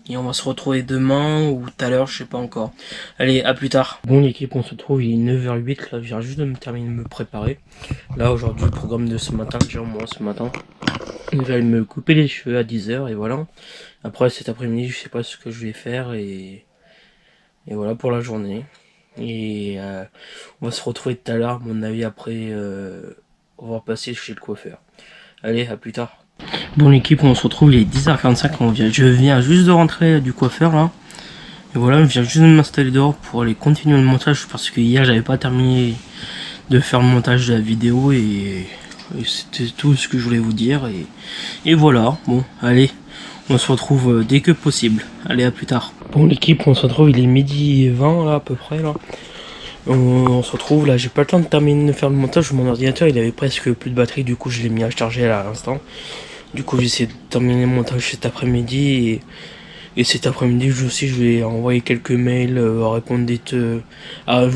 Speaker 1: Et on va se retrouver demain ou tout à l'heure, je sais pas encore. Allez, à plus tard. Bon l'équipe, on se retrouve, il est 9h08, là je viens juste de me terminer de me préparer. Là aujourd'hui, le programme de ce matin, déjà moi ce matin. Je vais me couper les cheveux à 10h et voilà. Après cet après-midi, je sais pas ce que je vais faire et voilà pour la journée. Et on va se retrouver tout à l'heure, à mon avis, après on va passer chez le coiffeur. Allez, à plus tard. Bon l'équipe, on se retrouve, il est 10h45, je viens juste de rentrer du coiffeur là. Et voilà, je viens juste de m'installer dehors pour aller continuer le montage parce que hier j'avais pas terminé de faire le montage de la vidéo et c'était tout ce que je voulais vous dire et voilà. Bon, allez, on se retrouve dès que possible. Allez, à plus tard. Bon l'équipe, on se retrouve, il est midi 20 là à peu près là. On se retrouve là, j'ai pas le temps de terminer de faire le montage, mon ordinateur il avait presque plus de batterie, du coup je l'ai mis à charger là à l'instant. Du coup j'ai essayé de terminer le montage cet après-midi et cet après-midi je vais envoyer quelques mails, répondre je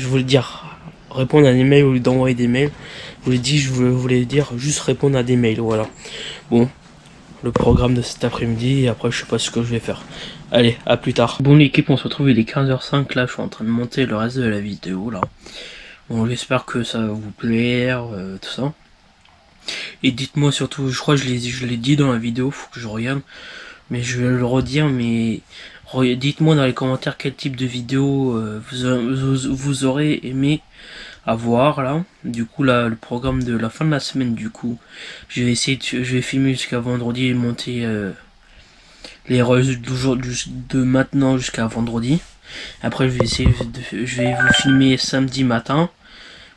Speaker 1: voulais dire répondre à des mails au lieu d'envoyer des mails. Je voulais dire juste répondre à des mails, voilà. Bon, le programme de cet après-midi et après je sais pas ce que je vais faire. Allez, à plus tard. Bon l'équipe, on se retrouve, il est 15h05, là je suis en train de monter le reste de la vidéo là. Bon, j'espère que ça va vous plaire, tout ça. Et dites-moi surtout, je crois que je l'ai dit dans la vidéo, faut que je regarde. Mais je vais le redire, mais dites-moi dans les commentaires quel type de vidéo vous aurez aimé avoir là. Du coup là, le programme de la fin de la semaine, du coup, je vais filmer jusqu'à vendredi et monter les rushs de maintenant jusqu'à vendredi. Après je vais vous filmer samedi matin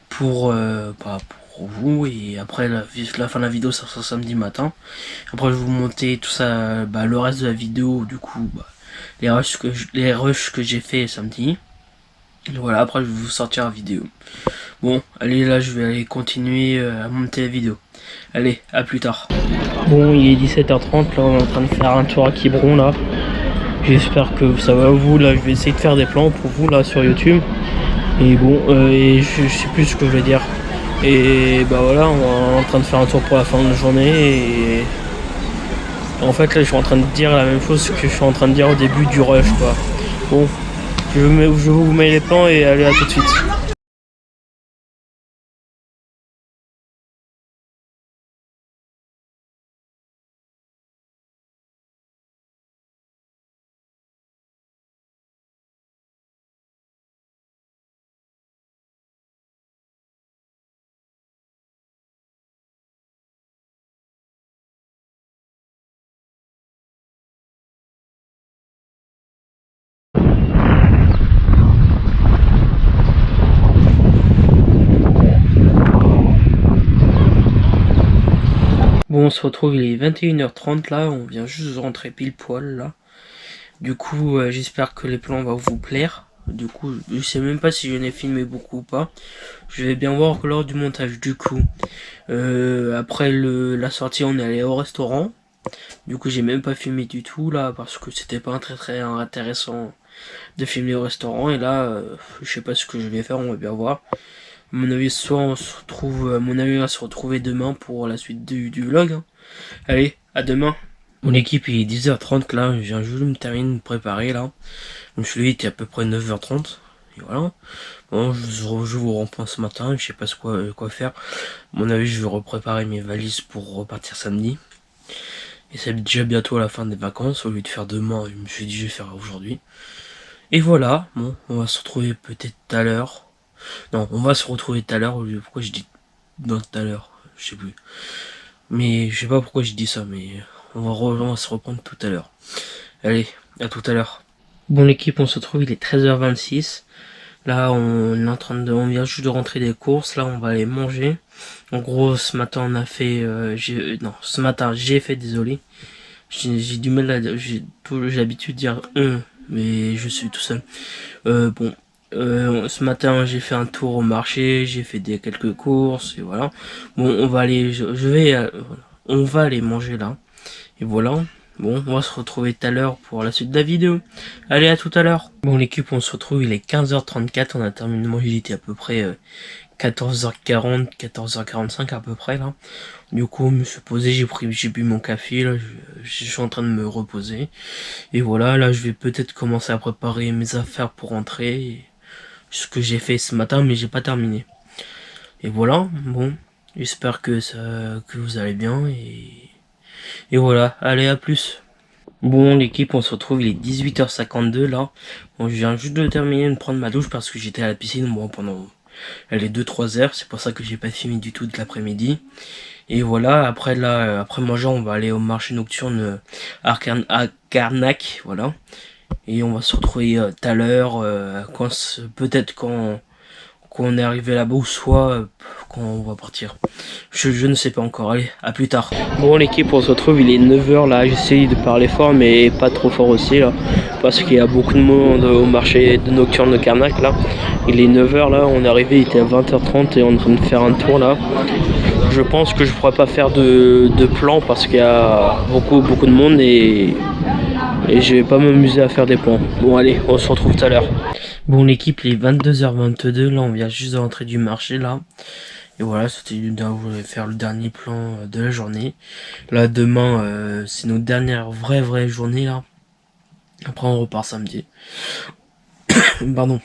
Speaker 1: pour vous et après la fin de la vidéo ça sera samedi matin. Après je vais vous monter tout ça, le reste de la vidéo, du coup les rushs que j'ai fait samedi. Et voilà, après je vais vous sortir la vidéo. Bon allez, là je vais aller continuer à monter la vidéo. Allez, à plus tard. Bon, il est 17h30, là on est en train de faire un tour à Quiberon là. J'espère que ça va vous, là je vais essayer de faire des plans pour vous là sur YouTube. Et bon, et je sais plus ce que je vais dire. Et bah voilà, on est en train de faire un tour pour la fin de la journée. Et en fait là je suis en train de dire la même chose que je suis en train de dire au début du rush quoi. Bon, je vous mets les plans et allez à tout de suite. Bon, on se retrouve, il est 21h30 là, on vient juste de rentrer pile poil là. Du coup, j'espère que les plans vont vous plaire. Du coup, je sais même pas si je n'ai filmé beaucoup ou pas. Je vais bien voir lors du montage. Du coup, après la sortie, on est allé au restaurant. Du coup, j'ai même pas filmé du tout là parce que c'était pas très intéressant de filmer au restaurant. Et là, je sais pas ce que je vais faire, on va bien voir. À mon avis, soit on se retrouve, à mon avis, on va se retrouver demain pour la suite du vlog. Hein. Allez, à demain. Mon équipe il est 10h30 là, je viens juste de me terminer de me préparer là. Donc celui était à peu près 9h30. Et voilà. Bon, je vous reprends ce matin, je sais pas quoi faire. À mon avis, je vais repréparer mes valises pour repartir samedi. Et c'est déjà bientôt à la fin des vacances. Au lieu de faire demain, je me suis dit je vais faire aujourd'hui. Et voilà, bon, on va se retrouver peut-être tout à l'heure. Non, on va se retrouver tout à l'heure. Pourquoi je dis dans tout à l'heure? Je sais plus. Mais je sais pas pourquoi je dis ça, mais on va se reprendre tout à l'heure. Allez, à tout à l'heure. Bon l'équipe, on se retrouve, il est 13h26. Là, on est en train on vient juste de rentrer des courses. Là, on va aller manger. En gros, ce matin, on a fait, ce matin, j'ai fait, désolé. J'ai du mal j'ai l'habitude de dire mais je suis tout seul. Ce matin, j'ai fait un tour au marché, j'ai fait quelques courses et voilà. Bon, on va aller, on va aller manger là. Et voilà. Bon, on va se retrouver tout à l'heure pour la suite de la vidéo. Allez, à tout à l'heure. Bon, l'équipe, on se retrouve, il est 15h34. On a terminé de manger, il était à peu près 14h40, 14h45 à peu près là. Du coup, je me suis posé, j'ai bu mon café, là, je suis en train de me reposer. Et voilà, là, je vais peut-être commencer à préparer mes affaires pour rentrer. Ce que j'ai fait ce matin, mais j'ai pas terminé. Et voilà, bon, j'espère que vous allez bien et voilà, allez à plus. Bon l'équipe, on se retrouve, il est 18h52 là. Bon, je viens juste de terminer de prendre ma douche parce que j'étais à la piscine bon, pendant les 2-3 heures. C'est pour ça que j'ai pas filmé du tout de l'après-midi. Et voilà, après là, après manger, on va aller au marché nocturne à Carnac, voilà. Et on va se retrouver tout à l'heure, peut-être quand on est arrivé là-bas ou soit quand on va partir. Je ne sais pas encore, allez, à plus tard. Bon l'équipe, on se retrouve, il est 9h là, j'essaye de parler fort mais pas trop fort aussi là, parce qu'il y a beaucoup de monde au marché de nocturne de Carnac là. Il est 9h là, on est arrivé, il était à 20h30 et on est en train de faire un tour là. Je pense que je pourrais pas faire de plan parce qu'il y a beaucoup de monde et je vais pas m'amuser à faire des plans. Bon allez, on se retrouve tout à l'heure. Bon l'équipe, il est 22h22, là on vient juste de rentrer du marché là. Et voilà, c'était faire le dernier plan de la journée. Là demain, c'est notre dernière vraie journée là. Après on repart samedi. Pardon,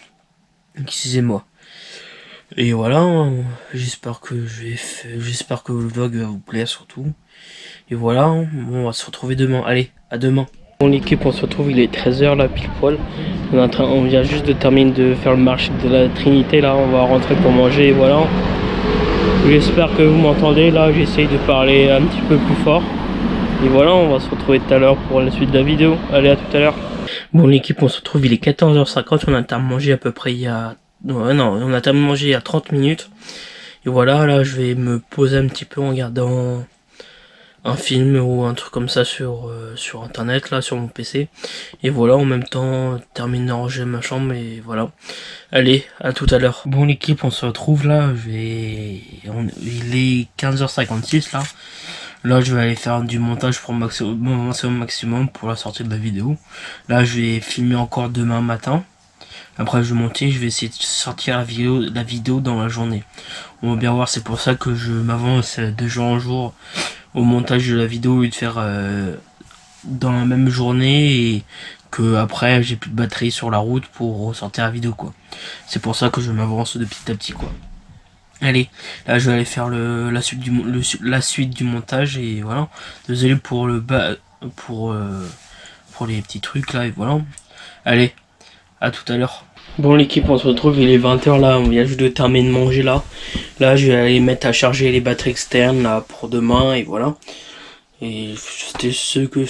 Speaker 1: excusez-moi. Et voilà, j'espère que le vlog va vous plaire surtout. Et voilà, on va se retrouver demain. Allez, à demain. Bon l'équipe, on se retrouve, il est 13h là pile poil. On vient juste de terminer de faire le marché de la Trinité là, on va rentrer pour manger et voilà. J'espère que vous m'entendez là, j'essaye de parler un petit peu plus fort. Et voilà, on va se retrouver tout à l'heure pour la suite de la vidéo. Allez, à tout à l'heure. Bon l'équipe, on se retrouve, il est 14h50, on a terminé de manger à peu près il y a... on a terminé de manger il y a 30 minutes. Et voilà, là je vais me poser un petit peu en regardant un film ou un truc comme ça sur internet là, sur mon PC. Et voilà, en même temps terminer d'arranger ma chambre et voilà. Allez, à tout à l'heure. Bon l'équipe, on se retrouve là, il est 15h56 là. Là je vais aller faire du montage pour maximum pour la sortie de la vidéo. Là je vais filmer encore demain matin. Après je vais monter, je vais essayer de sortir la vidéo dans la journée. On va bien voir, c'est pour ça que je m'avance de jour en jour au montage de la vidéo et de faire dans la même journée et que après j'ai plus de batterie sur la route pour ressortir la vidéo quoi. C'est pour ça que je m'avance de petit à petit quoi. Allez, là je vais aller faire la suite du montage et voilà. Désolé pour pour les petits trucs là et voilà. Allez, à tout à l'heure. Bon l'équipe, on se retrouve, il est 20h là, on vient juste de terminer de manger là. Là je vais aller mettre à charger les batteries externes là pour demain et voilà. Et c'était ce que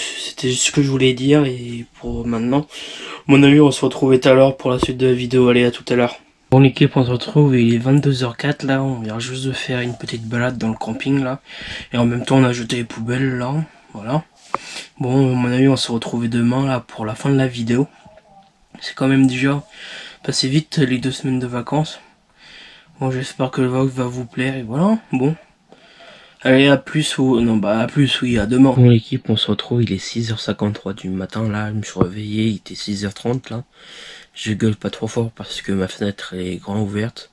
Speaker 1: je voulais dire et pour maintenant. Mon avis, on se retrouve tout à l'heure pour la suite de la vidéo. Allez, à tout à l'heure. Bon l'équipe, on se retrouve, il est 22h04 là, on vient juste de faire une petite balade dans le camping là. Et en même temps on a jeté les poubelles là, voilà. Bon, à mon avis, on se retrouve demain là pour la fin de la vidéo. C'est quand même déjà passé vite les 2 semaines de vacances. Bon, j'espère que le vlog va vous plaire et voilà, bon. Allez, à plus ou... Non, bah à plus, oui, à demain. Bon l'équipe, on se retrouve, il est 6h53 du matin, là, je me suis réveillé, il était 6h30, là. Je gueule pas trop fort parce que ma fenêtre est grand ouverte.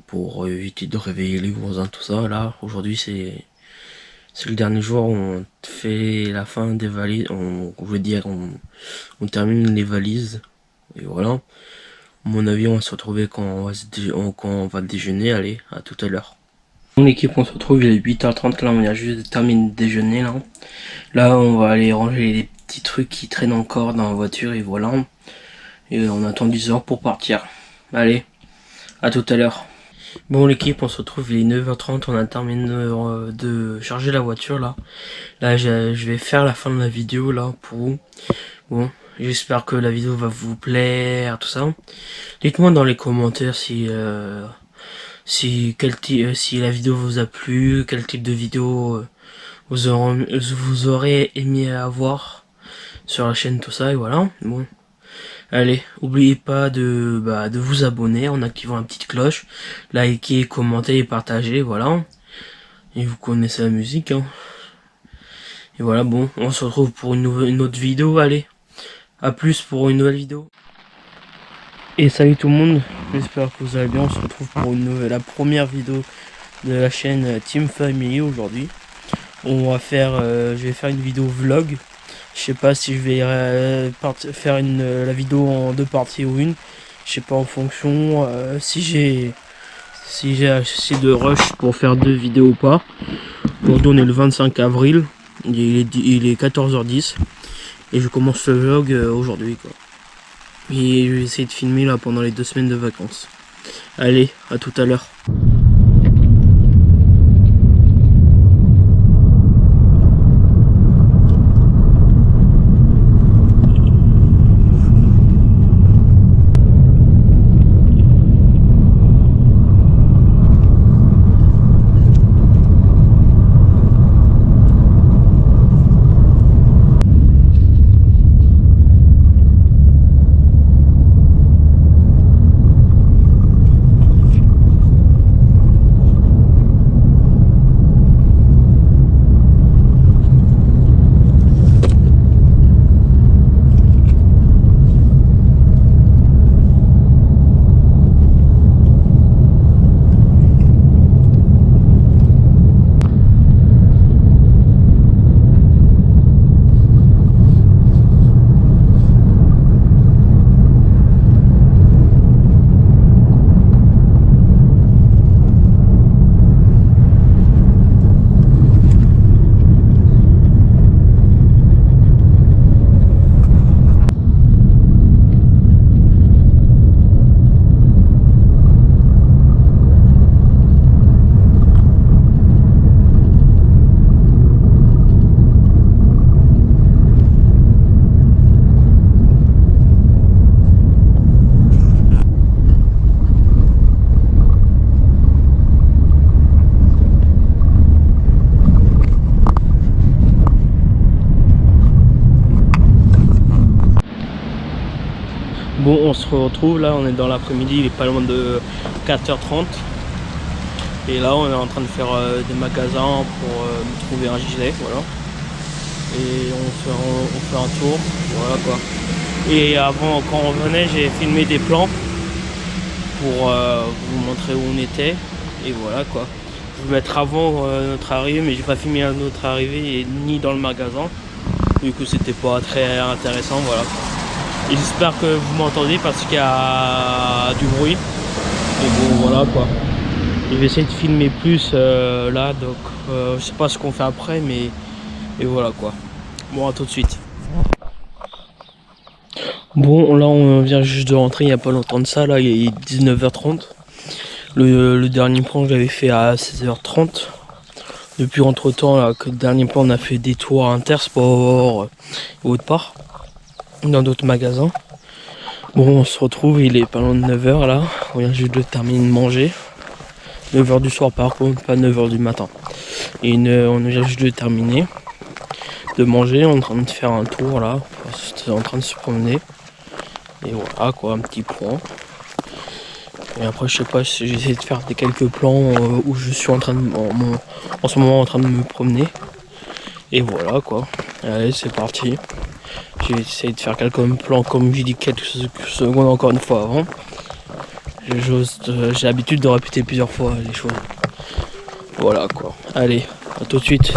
Speaker 1: Pour éviter de réveiller les voisins, tout ça, là, aujourd'hui c'est le dernier jour où on fait la fin des valises, on termine les valises, et voilà. À mon avis, on va se retrouver quand on va déjeuner, allez, à tout à l'heure. Mon équipe, on se retrouve, il est 8h30, là on vient juste de terminer de déjeuner là. Là on va aller ranger les petits trucs qui traînent encore dans la voiture et voilà. Et on attend 10h pour partir. Allez, à tout à l'heure. Bon l'équipe, on se retrouve, il est 9h30, on a terminé de charger la voiture là. Là je vais faire la fin de la vidéo là pour vous. Bon, j'espère que la vidéo va vous plaire, tout ça. Dites-moi dans les commentaires si si la vidéo vous a plu, quel type de vidéo vous aurez aimé avoir sur la chaîne, tout ça, et voilà. Bon, allez, n'oubliez pas de vous abonner en activant la petite cloche, liker, commenter et partager, voilà. Et vous connaissez la musique, hein. Et voilà, bon, on se retrouve pour une autre vidéo, allez. À plus pour une nouvelle vidéo. Et salut tout le monde, j'espère que vous allez bien, on se retrouve pour la première vidéo de la chaîne Team Family aujourd'hui. On va faire, je vais faire une vidéo vlog. Je sais pas si je vais faire la vidéo en 2 parties ou une. Je sais pas en fonction si j'ai assez de rush pour faire 2 vidéos ou pas. Aujourd'hui on est le 25 avril, il est 14h10 et je commence le vlog aujourd'hui quoi. Et je vais essayer de filmer là pendant les 2 semaines de vacances. Allez, à tout à l'heure. Bon, on se retrouve là, on est dans l'après-midi, il est pas loin de 4h30. Et là, on est en train de faire des magasins pour me trouver un gilet, voilà. Et on fait un tour, voilà quoi. Et avant, quand on venait, j'ai filmé des plans pour vous montrer où on était. Et voilà quoi. Je vais mettre avant notre arrivée, mais j'ai pas filmé notre arrivée et ni dans le magasin. Du coup, c'était pas très intéressant, voilà. Et j'espère que vous m'entendez parce qu'il y a du bruit. Et bon, voilà quoi. Je vais essayer de filmer plus là, donc je sais pas ce qu'on fait après, mais et voilà quoi. Bon, à tout de suite. Bon, là on vient juste de rentrer il n'y a pas longtemps de ça, là il est 19h30. Le dernier plan je l'avais fait à 16h30. Depuis entre temps, là, que le dernier plan on a fait des tours à Intersport et autre part, dans d'autres magasins. Bon, on se retrouve, il est pas loin de 9h là, on vient juste de terminer de manger. 9h du soir par contre, pas 9h du matin. Et on vient juste de terminer de manger, on est en train de faire un tour là, on est en train de se promener. Et voilà quoi, un petit point. Et après je sais pas, j'essaie de faire quelques plans où je suis en train de en ce moment en train de me promener. Et voilà quoi. Allez, c'est parti. J'ai essayé de faire quelques plans comme j'ai dit quelques secondes encore une fois avant. J'ai l'habitude de répéter plusieurs fois les choses. Voilà quoi. Allez, à tout de suite.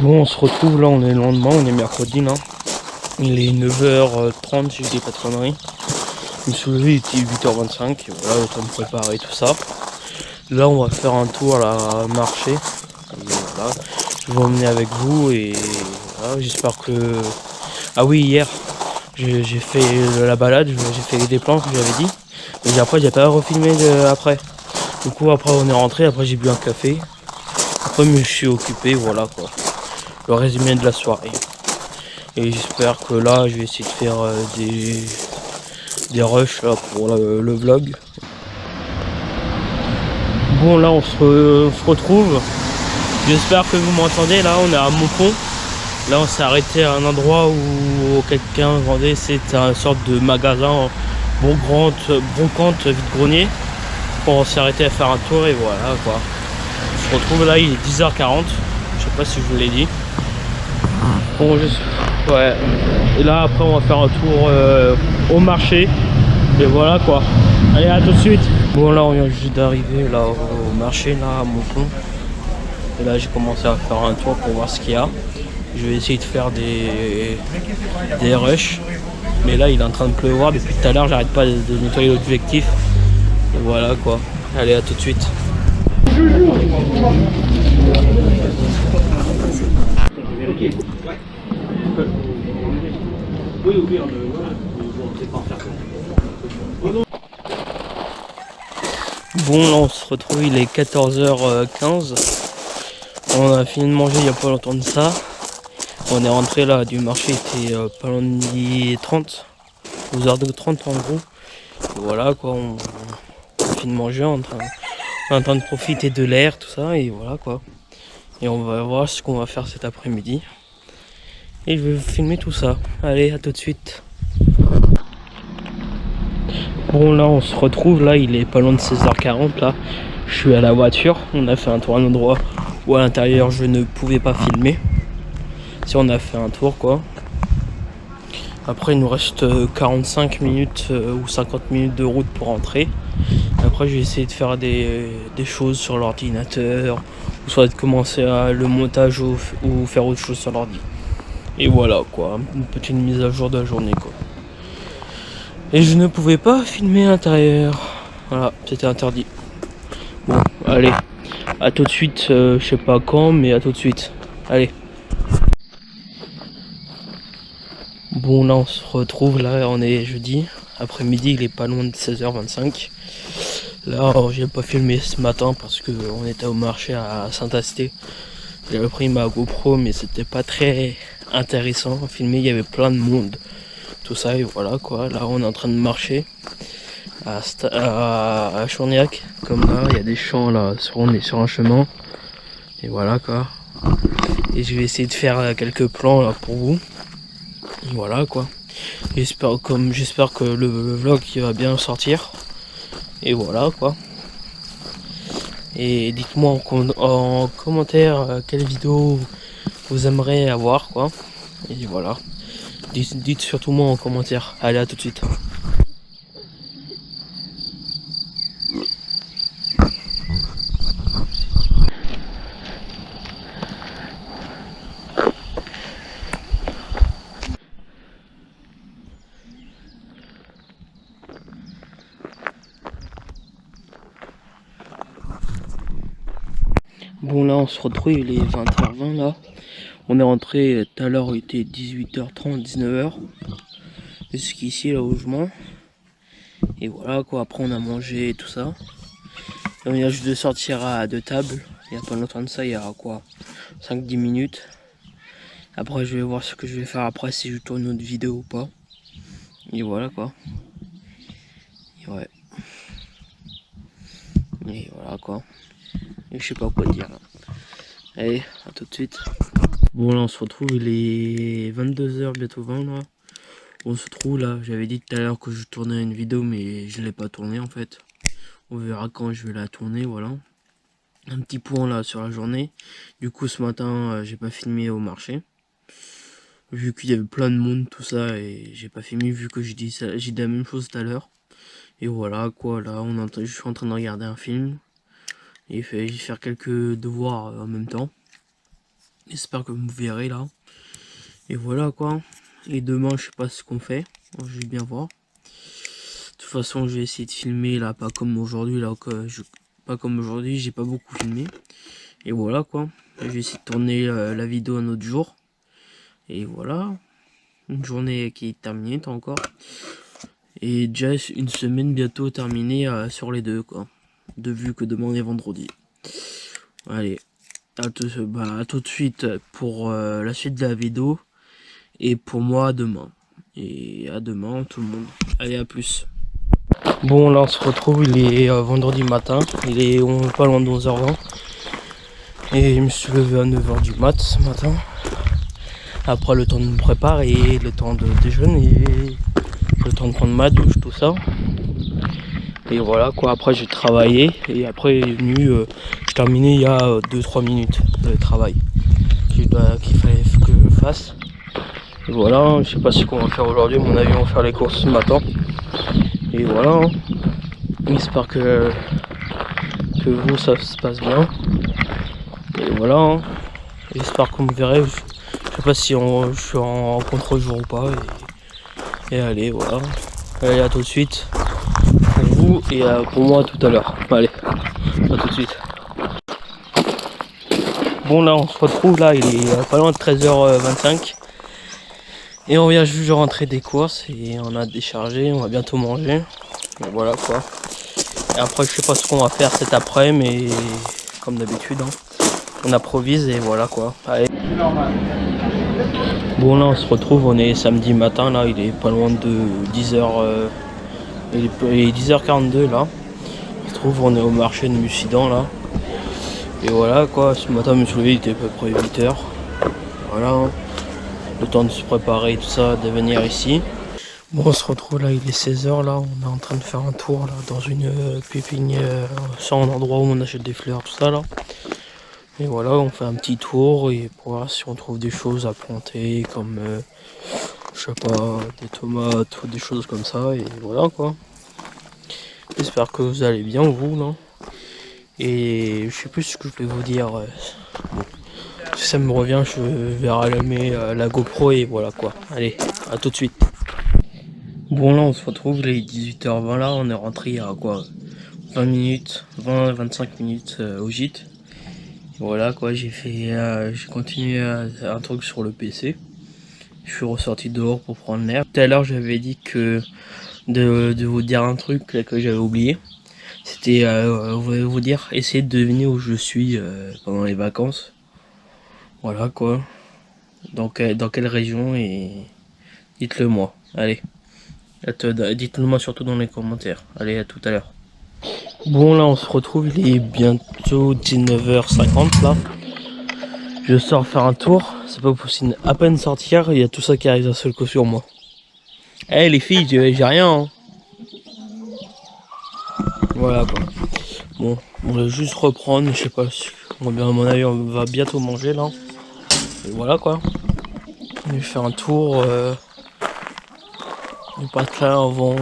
Speaker 1: Bon, on se retrouve là, on est le lendemain, on est mercredi là. Il est 9h30 si je dis pas de conneries. Je me suis levé, il était 8h25, et voilà, autant me préparer tout ça. Là on va faire un tour à la marché. Et voilà. Je vais vous emmener avec vous et voilà, j'espère que. Ah oui, hier j'ai fait la balade, j'ai fait des plans que j'avais dit. Et après j'ai pas refilmé après. Du coup après on est rentré, après j'ai bu un café. Après je me suis occupé, voilà quoi. Le résumé de la soirée. Et j'espère que là je vais essayer de faire des rushs là, pour le vlog. Bon là on se retrouve. J'espère que vous m'entendez. Là on est à Montpont. Là on s'est arrêté à un endroit où quelqu'un vendait, c'est une sorte de magasin brocante vide-grenier. On s'est arrêté à faire un tour et voilà quoi. On se retrouve là, il est 10h40. Je sais pas si je vous l'ai dit. Bon, ouais. Et là après on va faire un tour au marché. Et voilà quoi. Allez, à tout de suite. Bon là on vient juste d'arriver là au marché là à Montpont. Et là j'ai commencé à faire un tour pour voir ce qu'il y a. Je vais essayer de faire des rushs. Mais là il est en train de pleuvoir depuis tout à l'heure, j'arrête pas de nettoyer l'objectif. Et voilà quoi. Allez, à tout de suite. Bon là on se retrouve, il est 14h15. On a fini de manger il n'y a pas longtemps de ça. On est rentré là du marché, il était pas loin de midi 30. 12h30 en gros. Et voilà quoi, on a fini de manger, on est en train de profiter de l'air, tout ça, et voilà quoi. Et on va voir ce qu'on va faire cet après-midi. Et je vais vous filmer tout ça. Allez, à tout de suite. Bon là on se retrouve, là il est pas loin de 16h40 là. Je suis à la voiture, on a fait un tour à un endroit où à l'intérieur je ne pouvais pas filmer. Si on a fait un tour quoi. Après il nous reste 45 minutes ou 50 minutes de route pour rentrer. Après je vais essayer de faire des choses sur l'ordinateur. Ou soit de commencer le montage ou faire autre chose sur l'ordi. Et voilà quoi, une petite mise à jour de la journée quoi. Et je ne pouvais pas filmer à l'intérieur. Voilà, c'était interdit. Allez, à tout de suite, je sais pas quand, mais à tout de suite. Allez. Bon, là on se retrouve, là on est jeudi, après-midi, il est pas loin de 16h25. Là j'ai pas filmé ce matin parce que on était au marché à Saint-Asté. J'avais pris ma GoPro mais c'était pas très intéressant à filmer, il y avait plein de monde. Tout ça et voilà quoi, là on est en train de marcher à Chourniac, comme là, il y a des champs là, on est sur un chemin. Et voilà quoi. Et je vais essayer de faire quelques plans là pour vous. Et voilà quoi. J'espère que le vlog il va bien sortir. Et voilà quoi. Et dites-moi en commentaire quelle vidéo vous aimeriez avoir quoi. Et voilà. Dites surtout moi en commentaire. Allez, à tout de suite. Bon là on se retrouve, il est 20h20 là. On est rentré tout à l'heure, il était 18h30, 19h. Jusqu'ici là où je mange. Et voilà quoi, après on a mangé et tout ça. Et on vient juste de sortir à deux tables. Il n'y a pas longtemps de ça, il y a quoi 5-10 minutes. Après je vais voir ce que je vais faire après, si je tourne une autre vidéo ou pas. Et voilà quoi. Et ouais. Et voilà quoi. Et je sais pas quoi dire là. Allez, à tout de suite. Bon là on se retrouve, il est 22h bientôt 20 là. On se trouve là, j'avais dit tout à l'heure que je tournais une vidéo mais je l'ai pas tournée en fait. On verra quand je vais la tourner, voilà. Un petit point là sur la journée. Du coup ce matin j'ai pas filmé au marché. Vu qu'il y avait plein de monde tout ça et j'ai pas filmé vu que j'ai dit la même chose tout à l'heure. Et voilà quoi, là je suis en train de regarder un film. Et je vais faire quelques devoirs en même temps. J'espère que vous me verrez là. Et voilà quoi. Et demain je sais pas ce qu'on fait. Je vais bien voir. De toute façon je vais essayer de filmer là, pas comme aujourd'hui là, pas comme aujourd'hui, j'ai pas beaucoup filmé. Et voilà quoi. Je vais essayer de tourner la vidéo un autre jour. Et voilà. Une journée qui est terminée encore. Et déjà une semaine bientôt terminée sur les deux quoi. De vu que demain est vendredi. Allez. À tout de suite pour la suite de la vidéo. Et pour moi demain. Et à demain tout le monde. Allez, à plus. Bon là on se retrouve, il est vendredi matin. Il est pas loin de 11h20. Et je me suis levé à 9h du mat ce matin. Après le temps de me préparer, le temps de déjeuner, le temps de prendre ma douche, tout ça. Et voilà quoi, après j'ai travaillé. Et après j'ai terminé il y a 2-3 minutes de travail qu'il fallait que je fasse. Et voilà, je sais pas ce qu'on va faire aujourd'hui, à mon avis on va faire les courses ce matin. Et voilà, j'espère que vous ça se passe bien. Et voilà, j'espère qu'on me verrait. Je sais pas si je suis en contre-jour ou pas. Et allez, voilà. Allez, à tout de suite. Pour vous et pour moi tout à l'heure. Allez, à tout de suite. Bon là on se retrouve, là il est pas loin de 13h25. Et on vient juste de rentrer des courses et on a déchargé, on va bientôt manger. Donc voilà quoi. Et après je sais pas ce qu'on va faire cet après, mais comme d'habitude hein, on improvise et voilà quoi. Allez. Bon là on se retrouve, on est samedi matin, là il est pas loin de 10h, il est 10h42 là. On se trouve, on est au marché de Mussidan là. Et voilà quoi, ce matin je me suis levé, il était à peu près 8h. Voilà, hein. Le temps de se préparer et tout ça, de venir ici. Bon on se retrouve là, il est 16h là, on est en train de faire un tour là dans une pépinière, sur un endroit où on achète des fleurs, tout ça là. Et voilà, on fait un petit tour et pour voir si on trouve des choses à planter comme, je sais pas, des tomates ou des choses comme ça. Et voilà quoi. J'espère que vous allez bien vous là. Et je sais plus ce que je voulais vous dire. Bon. Si ça me revient, je vais rallumer la GoPro et voilà quoi. Allez, à tout de suite. Bon là on se retrouve, il est 18h20 là, on est rentré à quoi 20 minutes, 20-25 minutes au gîte. Voilà quoi, j'ai continué un truc sur le PC. Je suis ressorti dehors pour prendre l'air. Tout à l'heure j'avais dit que de vous dire un truc là, que j'avais oublié. C'était vous dire, essayez de deviner où je suis pendant les vacances. Voilà quoi. Dans quelle région et dites-le moi. Allez. Dites-le moi surtout dans les commentaires. Allez, à tout à l'heure. Bon là on se retrouve, il est bientôt 19h50 là. Je sors faire un tour, c'est pas possible. À peine sortir, il y a tout ça qui arrive d'un seul coup sur moi. Eh les filles, j'ai rien hein. Voilà quoi. Bon, on va juste reprendre, je sais pas si. À mon avis on va bientôt manger là. Et voilà quoi. Je vais faire un tour. Du patelin avant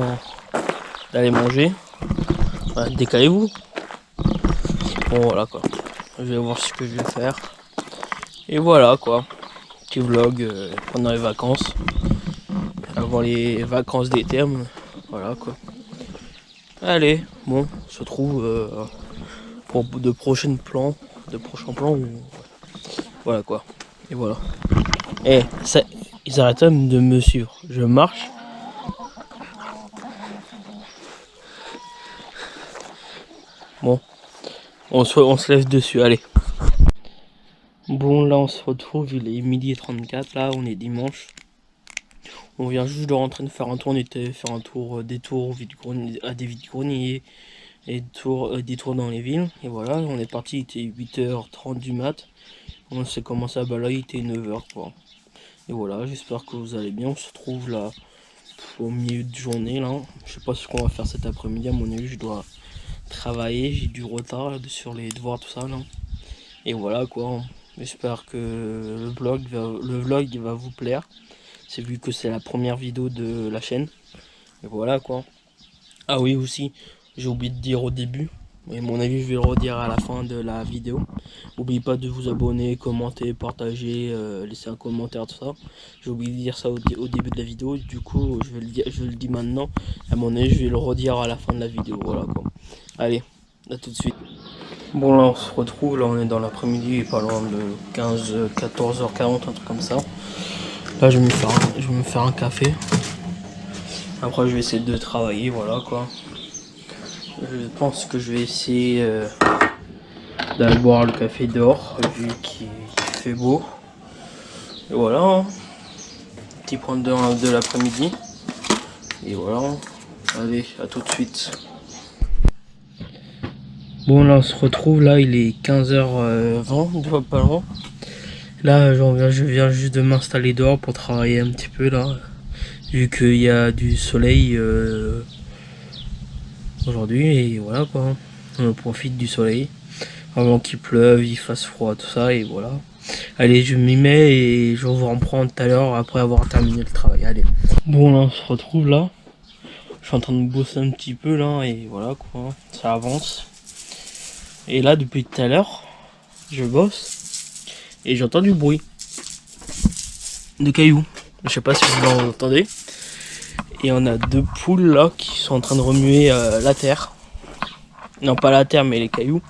Speaker 1: d'aller manger. Voilà, décalez-vous. Bon voilà quoi. Je vais voir ce que je vais faire. Et voilà quoi. Petit vlog pendant les vacances. Avant les vacances d'été. Voilà quoi. Allez, bon, on se retrouve pour de prochains plans. Voilà quoi. Et voilà. Et ça, ils arrêtent même de me suivre. Je marche. Bon, on se lève dessus, allez. Bon, là on se retrouve, il est 12h34, là on est dimanche. On vient juste de rentrer de faire un tour, on était faire un tour, des tours à des vides-greniers et des tours dans les villes. Et voilà, on est parti, il était 8h30 du mat. On s'est commencé à balader, il était 9h quoi. Et voilà, j'espère que vous allez bien, on se retrouve là au milieu de journée là. Je sais pas ce qu'on va faire cet après-midi, à mon avis je dois travailler, j'ai du retard là, sur les devoirs tout ça là. Et voilà quoi, j'espère que le vlog va vous plaire. C'est vu que c'est la première vidéo de la chaîne. Et voilà quoi. Ah oui aussi, j'ai oublié de dire au début, mais à mon avis je vais le redire à la fin de la vidéo. N'oubliez pas de vous abonner, commenter, partager, laisser un commentaire, tout ça. J'ai oublié de dire ça au début de la vidéo, du coup je le dis maintenant. À mon avis je vais le redire à la fin de la vidéo, voilà quoi. Allez, à tout de suite. Bon là on se retrouve, là on est dans l'après-midi, pas loin de 14h40, un truc comme ça. Là je vais me faire un café. Après je vais essayer de travailler, voilà quoi. Je pense que je vais essayer d'aller boire le café dehors, vu qu'il fait beau. Et voilà, hein. Petit point de l'après-midi. Et voilà, allez, à tout de suite. Bon là on se retrouve, là il est 15h20, pas loin. Là je viens juste de m'installer dehors pour travailler un petit peu là. Vu qu'il y a du soleil aujourd'hui et voilà quoi. On profite du soleil. Avant qu'il pleuve, il fasse froid, tout ça et voilà. Allez, je m'y mets et je vous reprends tout à l'heure après avoir terminé le travail. Allez. Bon là on se retrouve là. Je suis en train de bosser un petit peu là et voilà quoi. Ça avance. Et là depuis tout à l'heure, je bosse et j'entends du bruit. De cailloux. Je sais pas si vous l'entendez. Et on a deux poules là qui sont en train de remuer la terre. Non pas la terre mais les cailloux.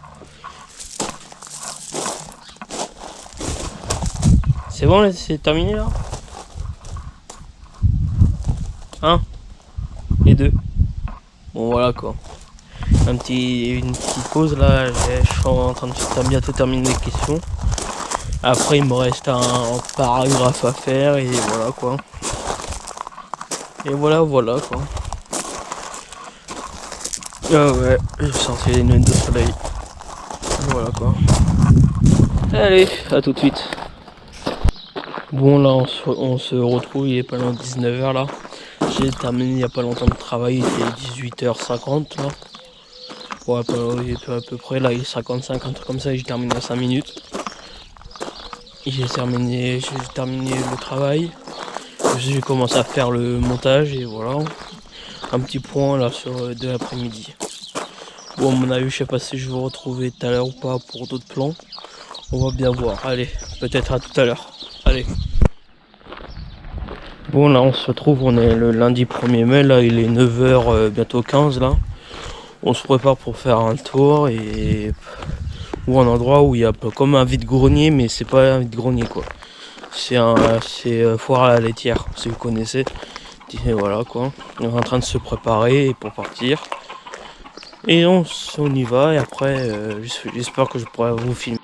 Speaker 1: C'est bon, c'est terminé là. Un et deux. Bon voilà quoi. Une petite pause là, je suis en train de bientôt terminer les questions. Après il me reste un paragraphe à faire et voilà quoi. Et voilà quoi. Ah ouais, j'ai senti les lunettes de soleil. Voilà quoi. Allez, à tout de suite. Bon là on se retrouve, il est pas loin de 19h là. J'ai terminé il y a pas longtemps de travail, il était 18h50 là. Ouais, à peu près là il est 55, un truc comme ça et j'ai terminé en 5 minutes. J'ai terminé le travail. J'ai commencé à faire le montage et voilà. Un petit point là sur de l'après-midi. Bon à mon avis je sais pas si je vais vous retrouver tout à l'heure ou pas pour d'autres plans. On va bien voir. Allez, peut-être à tout à l'heure. Allez. Bon là on se retrouve, on est le lundi 1er mai, là il est 9h bientôt 15 là. On se prépare pour faire un tour ou un endroit où il y a comme un vide-grenier, mais c'est pas un vide-grenier quoi. C'est foire à la laitière, si vous connaissez. Et voilà quoi. On est en train de se préparer pour partir. Et on y va et après j'espère que je pourrai vous filmer.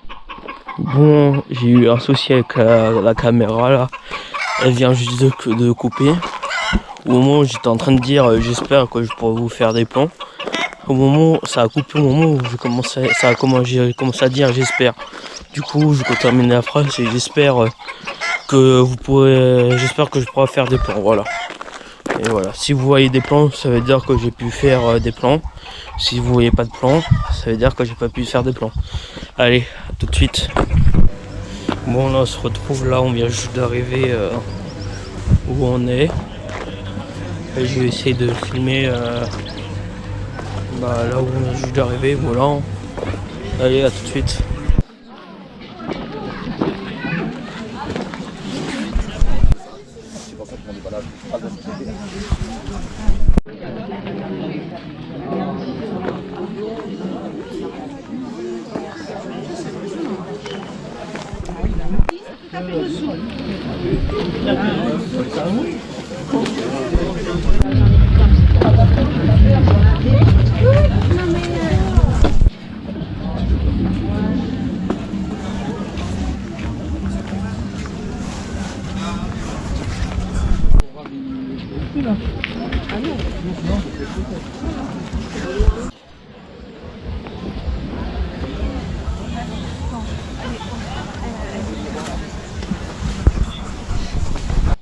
Speaker 1: Bon, j'ai eu un souci avec la caméra là. Elle vient juste de couper. Au moment où j'étais en train de dire j'espère que je pourrai vous faire des plans. Au moment, ça a coupé au moment où j'ai commencé à dire j'espère. Du coup, je peux terminer la phrase et j'espère j'espère que je pourrai faire des plans. Voilà. Et voilà. Si vous voyez des plans, ça veut dire que j'ai pu faire des plans. Si vous voyez pas de plans, ça veut dire que j'ai pas pu faire des plans. Allez, à tout de suite. Bon, là, on se retrouve là. On vient juste d'arriver où on est. Et je vais essayer de filmer. Là où on est juste d'arriver, voilà. Allez, à tout de suite.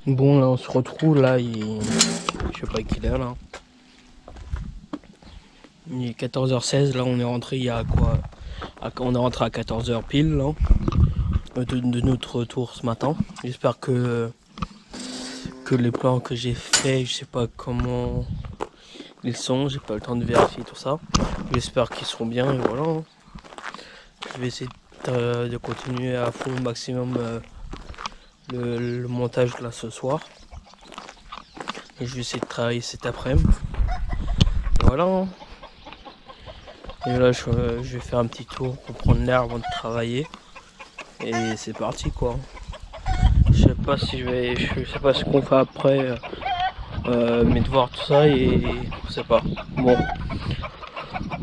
Speaker 1: Bon, là on se retrouve là, je sais pas qu'il est là. Il est 14h16, là on est rentré il y a quoi, on est rentré à 14h pile là, de notre retour ce matin. J'espère que les plans que j'ai fait, je sais pas comment ils sont, j'ai pas le temps de vérifier tout ça. J'espère qu'ils seront bien et voilà. Je vais essayer de continuer à fond au maximum le montage là ce soir. Et je vais essayer de travailler cet après-midi. Voilà. Et là je vais faire un petit tour pour prendre l'air avant de travailler. Et c'est parti quoi. Je sais pas si je sais pas ce qu'on fait après mes devoirs tout ça et je sais pas. Bon.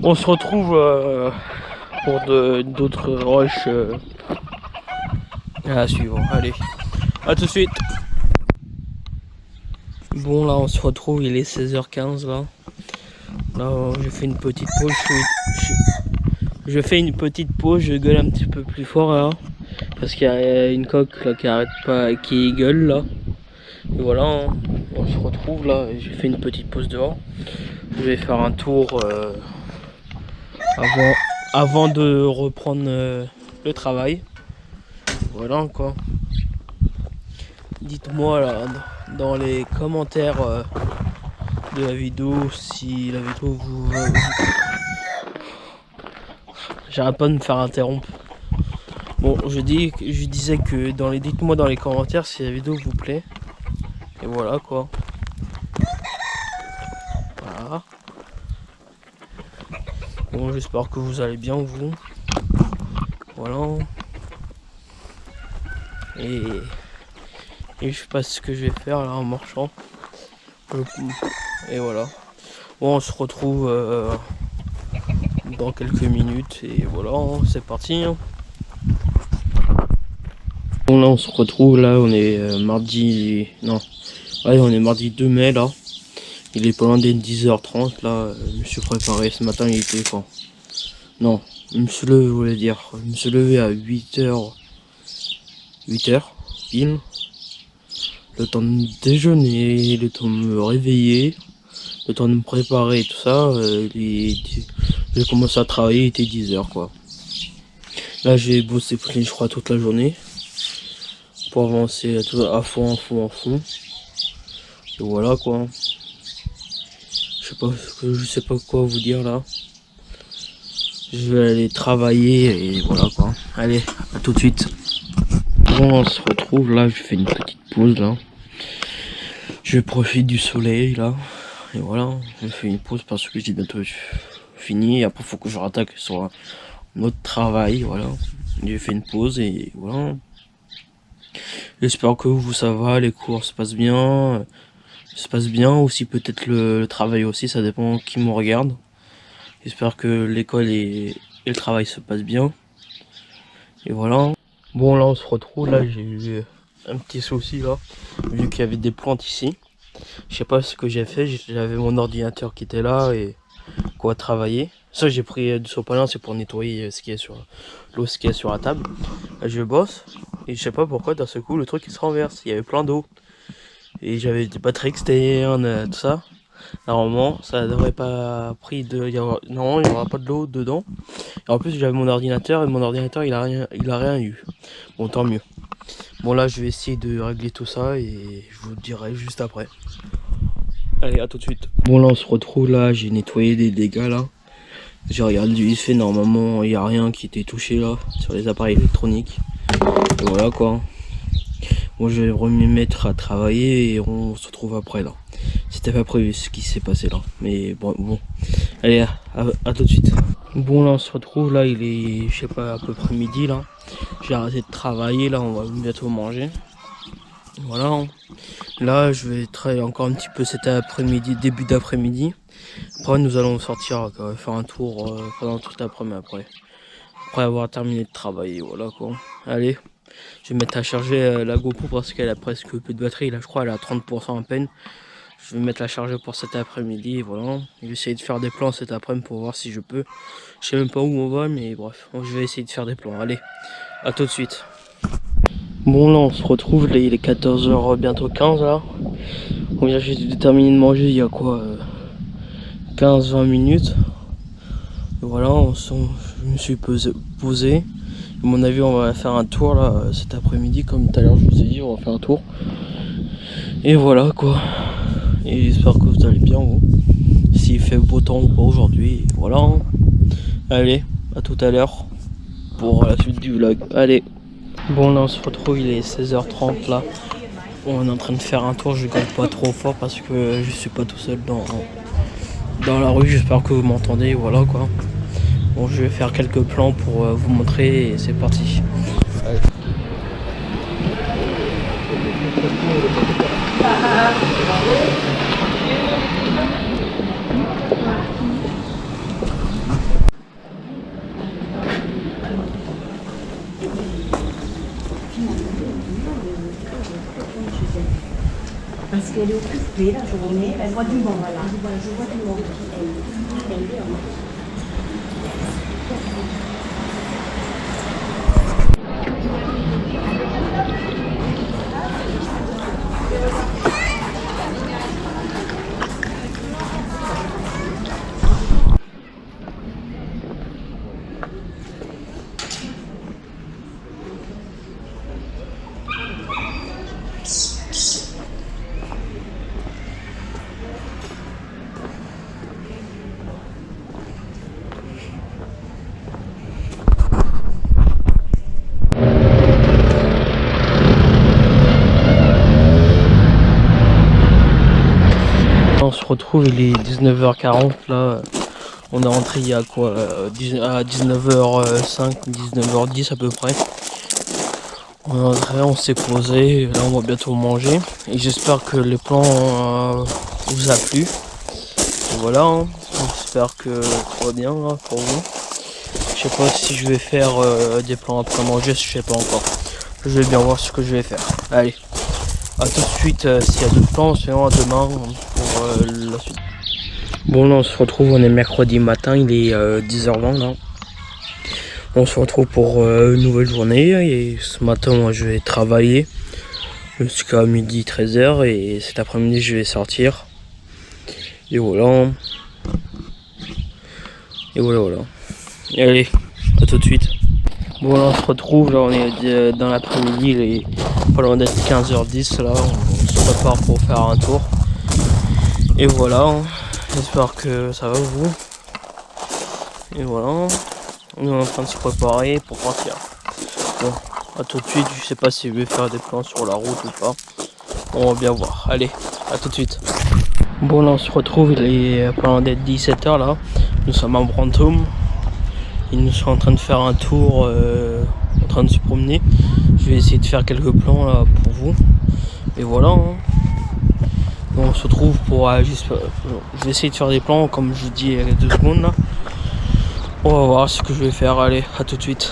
Speaker 1: On se retrouve pour d'autres rushs à suivre. Allez, à tout de suite. Bon là on se retrouve, il est 16h15 là. Là je fais une petite pause, je fais une petite pause, je gueule un petit peu plus fort là. Parce qu'il y a une coque là qui arrête pas, qui gueule là. Et voilà, hein, on se retrouve là, j'ai fait une petite pause dehors. Je vais faire un tour avant de reprendre le travail. Voilà quoi. Dites-moi là dans les commentaires de la vidéo si la vidéo vous... J'arrête pas de me faire interrompre. Bon, je disais que dites-moi dans les commentaires si la vidéo vous plaît. Et voilà quoi. Voilà. Bon, j'espère que vous allez bien vous. Voilà. Et je sais pas ce que je vais faire là en marchant. Et voilà. Bon, on se retrouve dans quelques minutes et voilà, hein, c'est parti. Hein. Bon là on se retrouve là, on est mardi. Non. Ouais, on est mardi 2 mai là. Il est pas loin des 10h30 là. Je me suis préparé ce matin, il était quand? Non, je me suis levé, je voulais dire. Je me suis levé à 8h. 8h, pile. Le temps de déjeuner, le temps de me réveiller, le temps de me préparer et tout ça. J'ai commencé à travailler, il était 10h quoi. Là j'ai bossé je crois toute la journée. Pour avancer à fond. Et voilà quoi. Je sais pas quoi vous dire là. Je vais aller travailler et voilà quoi. Allez, à tout de suite. Bon, on se retrouve là, je fais une petite pause là. Je profite du soleil là. Et voilà, je fais une pause parce que j'ai bientôt fini. Après, faut que je rattaque sur un autre travail. Voilà. J'ai fait une pause et voilà. J'espère que vous, ça va, les cours se passent bien. Se passe bien. Aussi, peut-être le travail aussi, ça dépend qui me regarde. J'espère que l'école et le travail se passent bien. Et voilà. Bon, là, on se retrouve. Là, j'ai eu un petit souci là. Vu qu'il y avait des plantes ici. Je sais pas ce que j'ai fait. J'avais mon ordinateur qui était là et quoi travailler. Ça, j'ai pris du sopalin, c'est pour nettoyer ce qui est sur l'eau, ce qui est sur la table. Là, je bosse et je sais pas pourquoi d'un seul coup le truc il se renverse. Il y avait plein d'eau et j'avais des batteries externes, tout ça. Normalement, ça n'aurait pas pris de. Normalement, il n'y aura pas de l'eau dedans. Et en plus, j'avais mon ordinateur et mon ordinateur il a rien eu. Bon, tant mieux. Bon, là, je vais essayer de régler tout ça et je vous dirai juste après. Allez, à tout de suite. Bon, là, on se retrouve là. J'ai nettoyé des dégâts là. J'ai regardé du vite fait. Normalement, il n'y a rien qui était touché là sur les appareils électroniques. Et voilà quoi. Bon, je vais me mettre à travailler et on se retrouve après là. C'était pas prévu ce qui s'est passé là. Mais bon. Allez, à tout de suite. Bon, là, on se retrouve là. Il est, je sais pas, à peu près midi là. J'ai arrêté de travailler là. On va bientôt manger. Voilà. Là, je vais travailler encore un petit peu cet après-midi, début d'après-midi. Après, nous allons sortir, faire un tour pendant toute l'après-midi après avoir terminé de travailler. Voilà quoi. Allez, je vais mettre à charger la GoPro parce qu'elle a presque plus de batterie. Là, je crois, elle a 30% à peine. Je vais mettre la charger pour cet après-midi. Voilà. Je vais essayer de faire des plans cet après-midi pour voir si je peux. Je sais même pas où on va, mais bref, je vais essayer de faire des plans. Allez, à tout de suite. Bon, là, on se retrouve. Là, il est 14h, bientôt 15 là. On vient juste de terminer de manger il y a quoi 15-20 minutes. Et voilà, je me suis posé. À mon avis, on va faire un tour là cet après-midi. Comme tout à l'heure, je vous ai dit, on va faire un tour. Et voilà quoi. Et j'espère que vous allez bien, vous. S'il fait beau temps ou pas aujourd'hui. Voilà. Allez, à tout à l'heure pour la suite du vlog. Allez. Bon, là, on se retrouve. Il est 16h30 là. On est en train de faire un tour. Je gueule pas trop fort parce que je suis pas tout seul dans la rue. J'espère que vous m'entendez. Voilà quoi. Bon, je vais faire quelques plans pour vous montrer et c'est parti. Allez.
Speaker 3: Parce qu'elle est occupée la journée, elle voit du monde, voilà. Je vois du monde qui aime bien.
Speaker 1: On se retrouve, il est 19h40 là. On est rentré il y a quoi à 19h05, 19h10 à peu près. On est rentré, on s'est posé, là on va bientôt manger. Et j'espère que les plans vous a plu. Et voilà, hein. J'espère que tout va bien là, pour vous. Je sais pas si je vais faire des plans après manger, je sais pas encore. Je vais bien voir ce que je vais faire. Allez, à tout de suite s'il y a d'autres plans, sinon à demain pour la suite. Bon, là on se retrouve, on est mercredi matin, il est 10h20 là. On se retrouve pour une nouvelle journée et ce matin moi je vais travailler jusqu'à midi 13h et cet après-midi je vais sortir. Et voilà. Et voilà. Et allez, à tout de suite. Bon, là on se retrouve, là on est dans l'après-midi, il est pas loin d'être 15h10 là, on se prépare pour faire un tour. Et voilà, j'espère que ça va vous. Et voilà, on est en train de se préparer pour partir. Bon, à tout de suite, je sais pas si je vais faire des plans sur la route ou pas. On va bien voir, allez, à tout de suite. Bon, là on se retrouve, il est pas loin d'être 17h là. Nous sommes à Brantôme. Ils nous sont en train de faire un tour, en train de se promener. Je vais essayer de faire quelques plans là pour vous. Et voilà. Hein. On se retrouve pour je vais essayer de faire des plans comme je vous dis il y a 2 secondes là. On va voir ce que je vais faire. Allez, à tout de suite.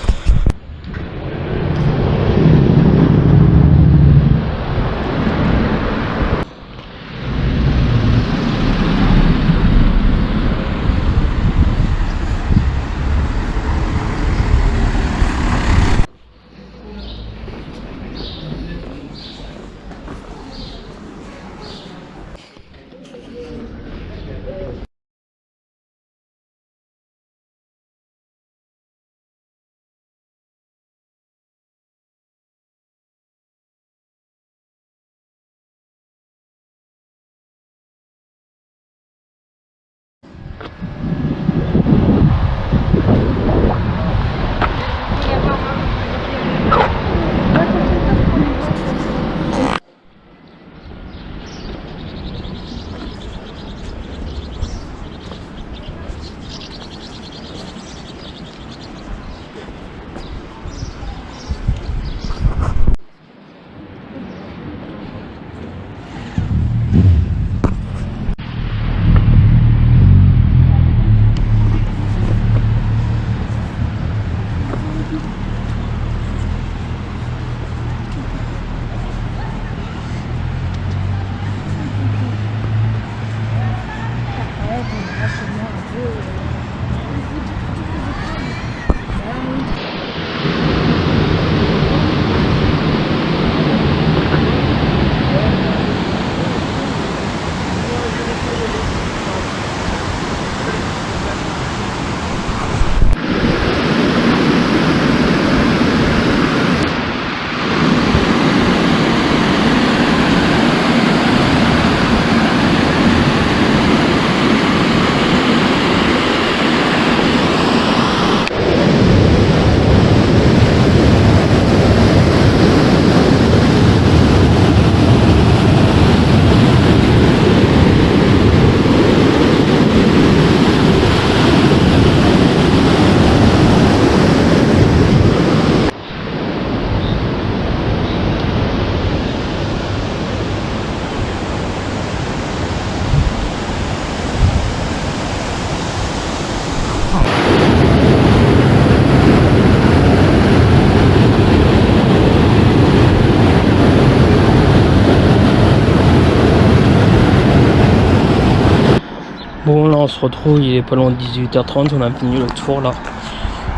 Speaker 1: Bon là on se retrouve, il est pas loin de 18h30, on a fini le tour là.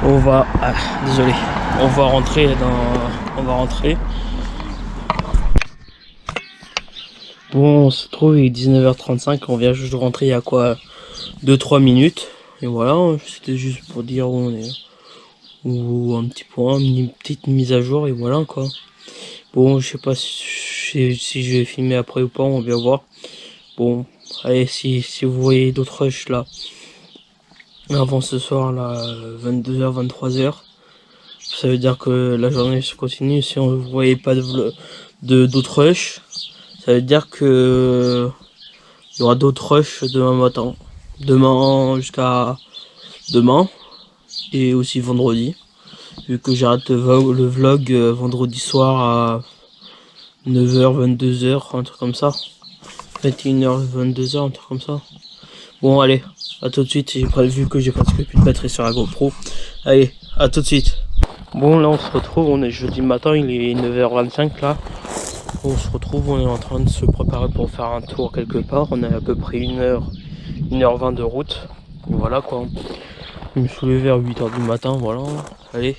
Speaker 1: On va... Ah, désolé. On va rentrer dans... On va rentrer. Bon on se retrouve, il est 19h35, on vient juste de rentrer il y a quoi 2-3 minutes. Et voilà, c'était juste pour dire où on est. Ou un petit point, une petite mise à jour et voilà quoi. Bon je sais pas si je vais filmer après ou pas, on va bien voir. Bon, allez, si vous voyez d'autres rushs là, avant ce soir là, 22h, 23h, ça veut dire que la journée se continue. Si on ne voyait pas d'autres rushs, ça veut dire que il y aura d'autres rushs demain matin. Demain jusqu'à demain, et aussi vendredi. Vu que j'arrête le vlog vendredi soir à 9h, 22h, un truc comme ça. 21h, 22h, un truc comme ça. Bon allez, à tout de suite, vu que j'ai presque plus de batterie sur la GoPro. Allez, à tout de suite. Bon là on se retrouve, on est jeudi matin, il est 9h25 là. On se retrouve, on est en train de se préparer pour faire un tour quelque part. On a à peu près 1h20 de route. Voilà quoi. Je me suis levé vers 8h du matin, voilà. Allez,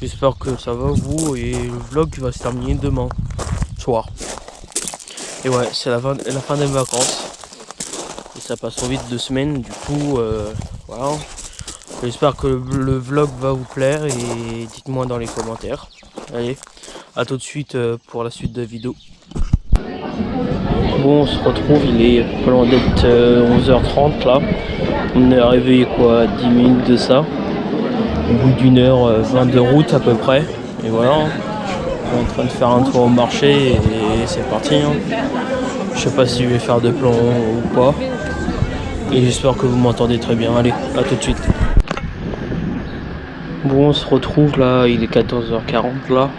Speaker 1: j'espère que ça va vous, et le vlog va se terminer demain soir. Et ouais, c'est la fin des vacances. Et ça passe trop vite, 2 semaines, du coup, voilà. J'espère que le vlog va vous plaire, et dites-moi dans les commentaires. Allez, à tout de suite pour la suite de la vidéo. Bon, on se retrouve, il est pas loin d'être 11h30 là. On est arrivé quoi, 10 minutes de ça. Au bout d'1h20 de route à peu près. Et voilà. On est en train de faire un tour au marché et c'est parti. Hein. Je sais pas si je vais faire de plans ou pas. Et j'espère que vous m'entendez très bien. Allez, à tout de suite. Bon, on se retrouve là, il est 14h40 là.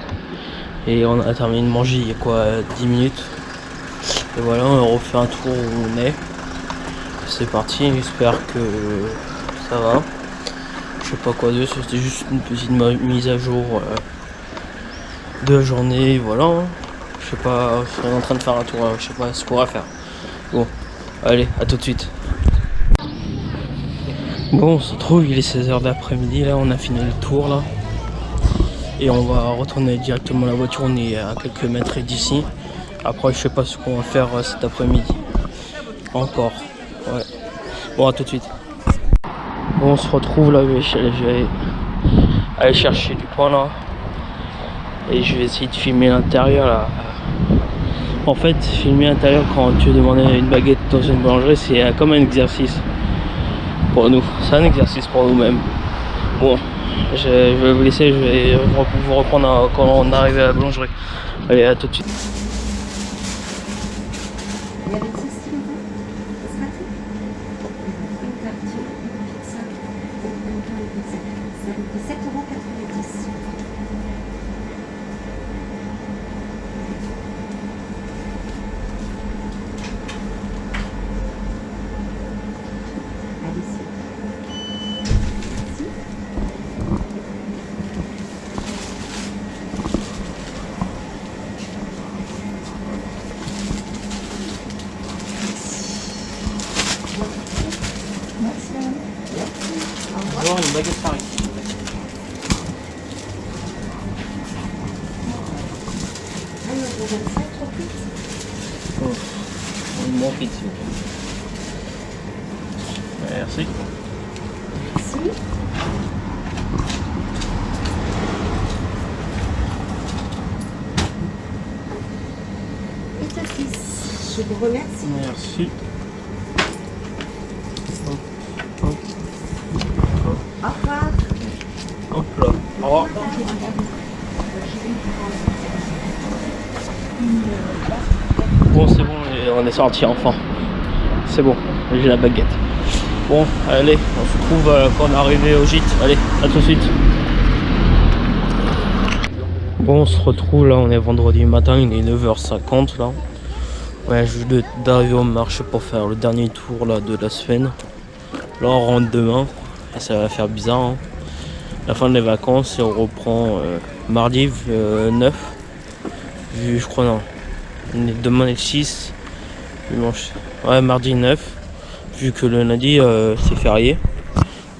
Speaker 1: Et on a terminé de manger il y a quoi, 10 minutes. Et voilà, on refait un tour où on est. C'est parti, j'espère que ça va. Je sais pas quoi d'autre, c'était juste une petite mise à jour de la journée, voilà. Je sais pas, je suis en train de faire un tour, je sais pas ce qu'on va faire. Bon, allez, à tout de suite. Bon, on se trouve, il est 16h d'après-midi, là, on a fini le tour, là. Et on va retourner directement à la voiture, on est à quelques mètres d'ici. Après, je sais pas ce qu'on va faire cet après-midi. Encore, ouais. Bon, à tout de suite. Bon, on se retrouve là, je vais aller chercher du pain, là. Et je vais essayer de filmer l'intérieur, là. En fait, filmer l'intérieur quand tu demandes une baguette dans une boulangerie, c'est comme un exercice. Pour nous, c'est un exercice pour nous-mêmes. Bon, je vais vous laisser, je vais vous reprendre quand on arrive à la boulangerie. Allez, à tout de suite.
Speaker 3: Il y avait ceci, ce matin. Une tartine, une pizza, un pain et pizza. Ça vous fait 7,90 €. Allez-y. Merci madame. Au revoir.
Speaker 1: Une baguette Paris.
Speaker 3: Alors, vous avez ça trop vite.
Speaker 1: Une moins vite, s'il vous plaît. Merci.
Speaker 3: Merci. Et saucisse. Je vous remercie.
Speaker 1: Merci.
Speaker 3: Au revoir.
Speaker 1: Hop là. Au revoir. Bon, c'est bon, on est sorti enfin. C'est bon, j'ai la baguette. Bon, allez, on se retrouve quand on est arrivé au gîte. Allez, à tout de suite. Bon, on se retrouve là, on est vendredi matin, il est 9h50 là. Ouais, je viens d'arriver au marché pour faire le dernier tour là de la semaine. Là, on rentre demain. Et ça va faire bizarre, hein. La fin des vacances et on reprend mardi 9. Je crois non. Demain est le 6. Dimanche. Ouais, mardi 9. Vu que le lundi c'est férié.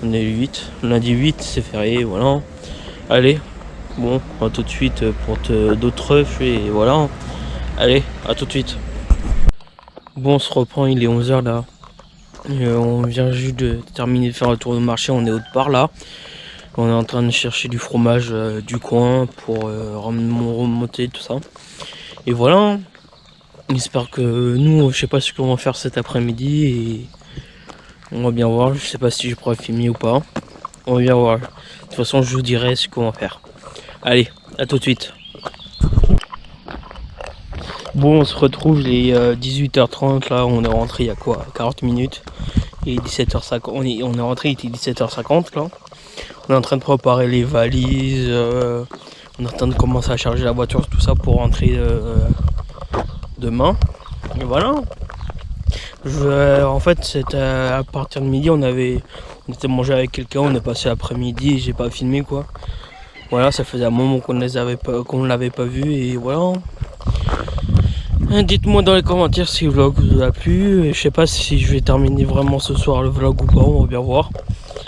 Speaker 1: On est le 8. Le lundi 8 c'est férié, voilà. Allez, bon, à tout de suite pour d'autres refs et voilà. Allez, à tout de suite. Bon, on se reprend, il est 11h là. On vient juste de terminer de faire un tour de marché, on est autre part là. On est en train de chercher du fromage du coin pour remonter tout ça. Et voilà. J'espère que nous, je sais pas ce qu'on va faire cet après-midi et on va bien voir. Je sais pas si je pourrai filmer ou pas. On va bien voir. De toute façon, je vous dirai ce qu'on va faire. Allez, à tout de suite. Bon, on se retrouve les 18h30 là. On est rentré il y a quoi, 40 minutes. Et 17h50. On est rentré, il était 17h50 là. On est en train de préparer les valises. On est en train de commencer à charger la voiture, tout ça pour rentrer demain. Et voilà. En fait, c'était à partir de midi, on était mangé avec quelqu'un, on est passé l'après-midi et j'ai pas filmé quoi. Voilà, ça faisait un moment qu'on ne l'avait pas vu et voilà. Dites-moi dans les commentaires si le vlog vous a plu. Et je sais pas si je vais terminer vraiment ce soir le vlog ou pas, on va bien voir.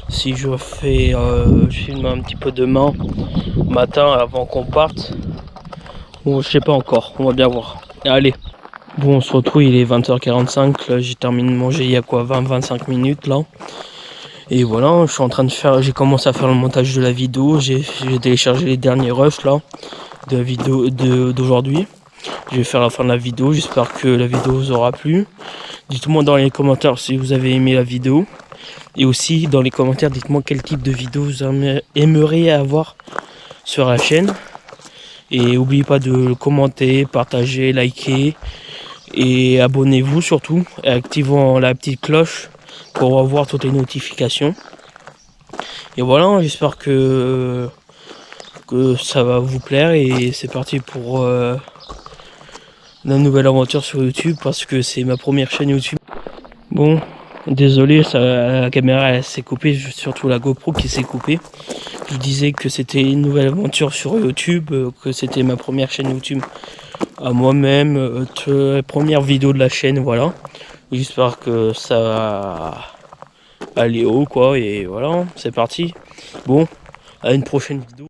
Speaker 1: Si je filme un petit peu demain matin avant qu'on parte. Bon, je sais pas encore, on va bien voir. Allez. Bon, on se retrouve, il est 20h45, là j'ai terminé de manger il y a quoi, 20-25 minutes là. Et voilà, je suis en train de faire, j'ai commencé à faire le montage de la vidéo, j'ai téléchargé les derniers rushs là, de la vidéo d'aujourd'hui. Je vais faire la fin de la vidéo, j'espère que la vidéo vous aura plu. Dites-moi dans les commentaires si vous avez aimé la vidéo. Et aussi dans les commentaires, dites-moi quel type de vidéo vous aimeriez avoir sur la chaîne. Et n'oubliez pas de commenter, partager, liker. Et abonnez-vous surtout, et activant la petite cloche pour avoir toutes les notifications. Et voilà, j'espère que ça va vous plaire et c'est parti pour une nouvelle aventure sur YouTube parce que c'est ma première chaîne YouTube. Bon, désolé, la caméra elle s'est coupée, surtout la GoPro qui s'est coupée. Je disais que c'était une nouvelle aventure sur YouTube, que c'était ma première chaîne YouTube à moi-même, la première vidéo de la chaîne, voilà. J'espère que ça va aller haut quoi et voilà, c'est parti. Bon, à une prochaine vidéo.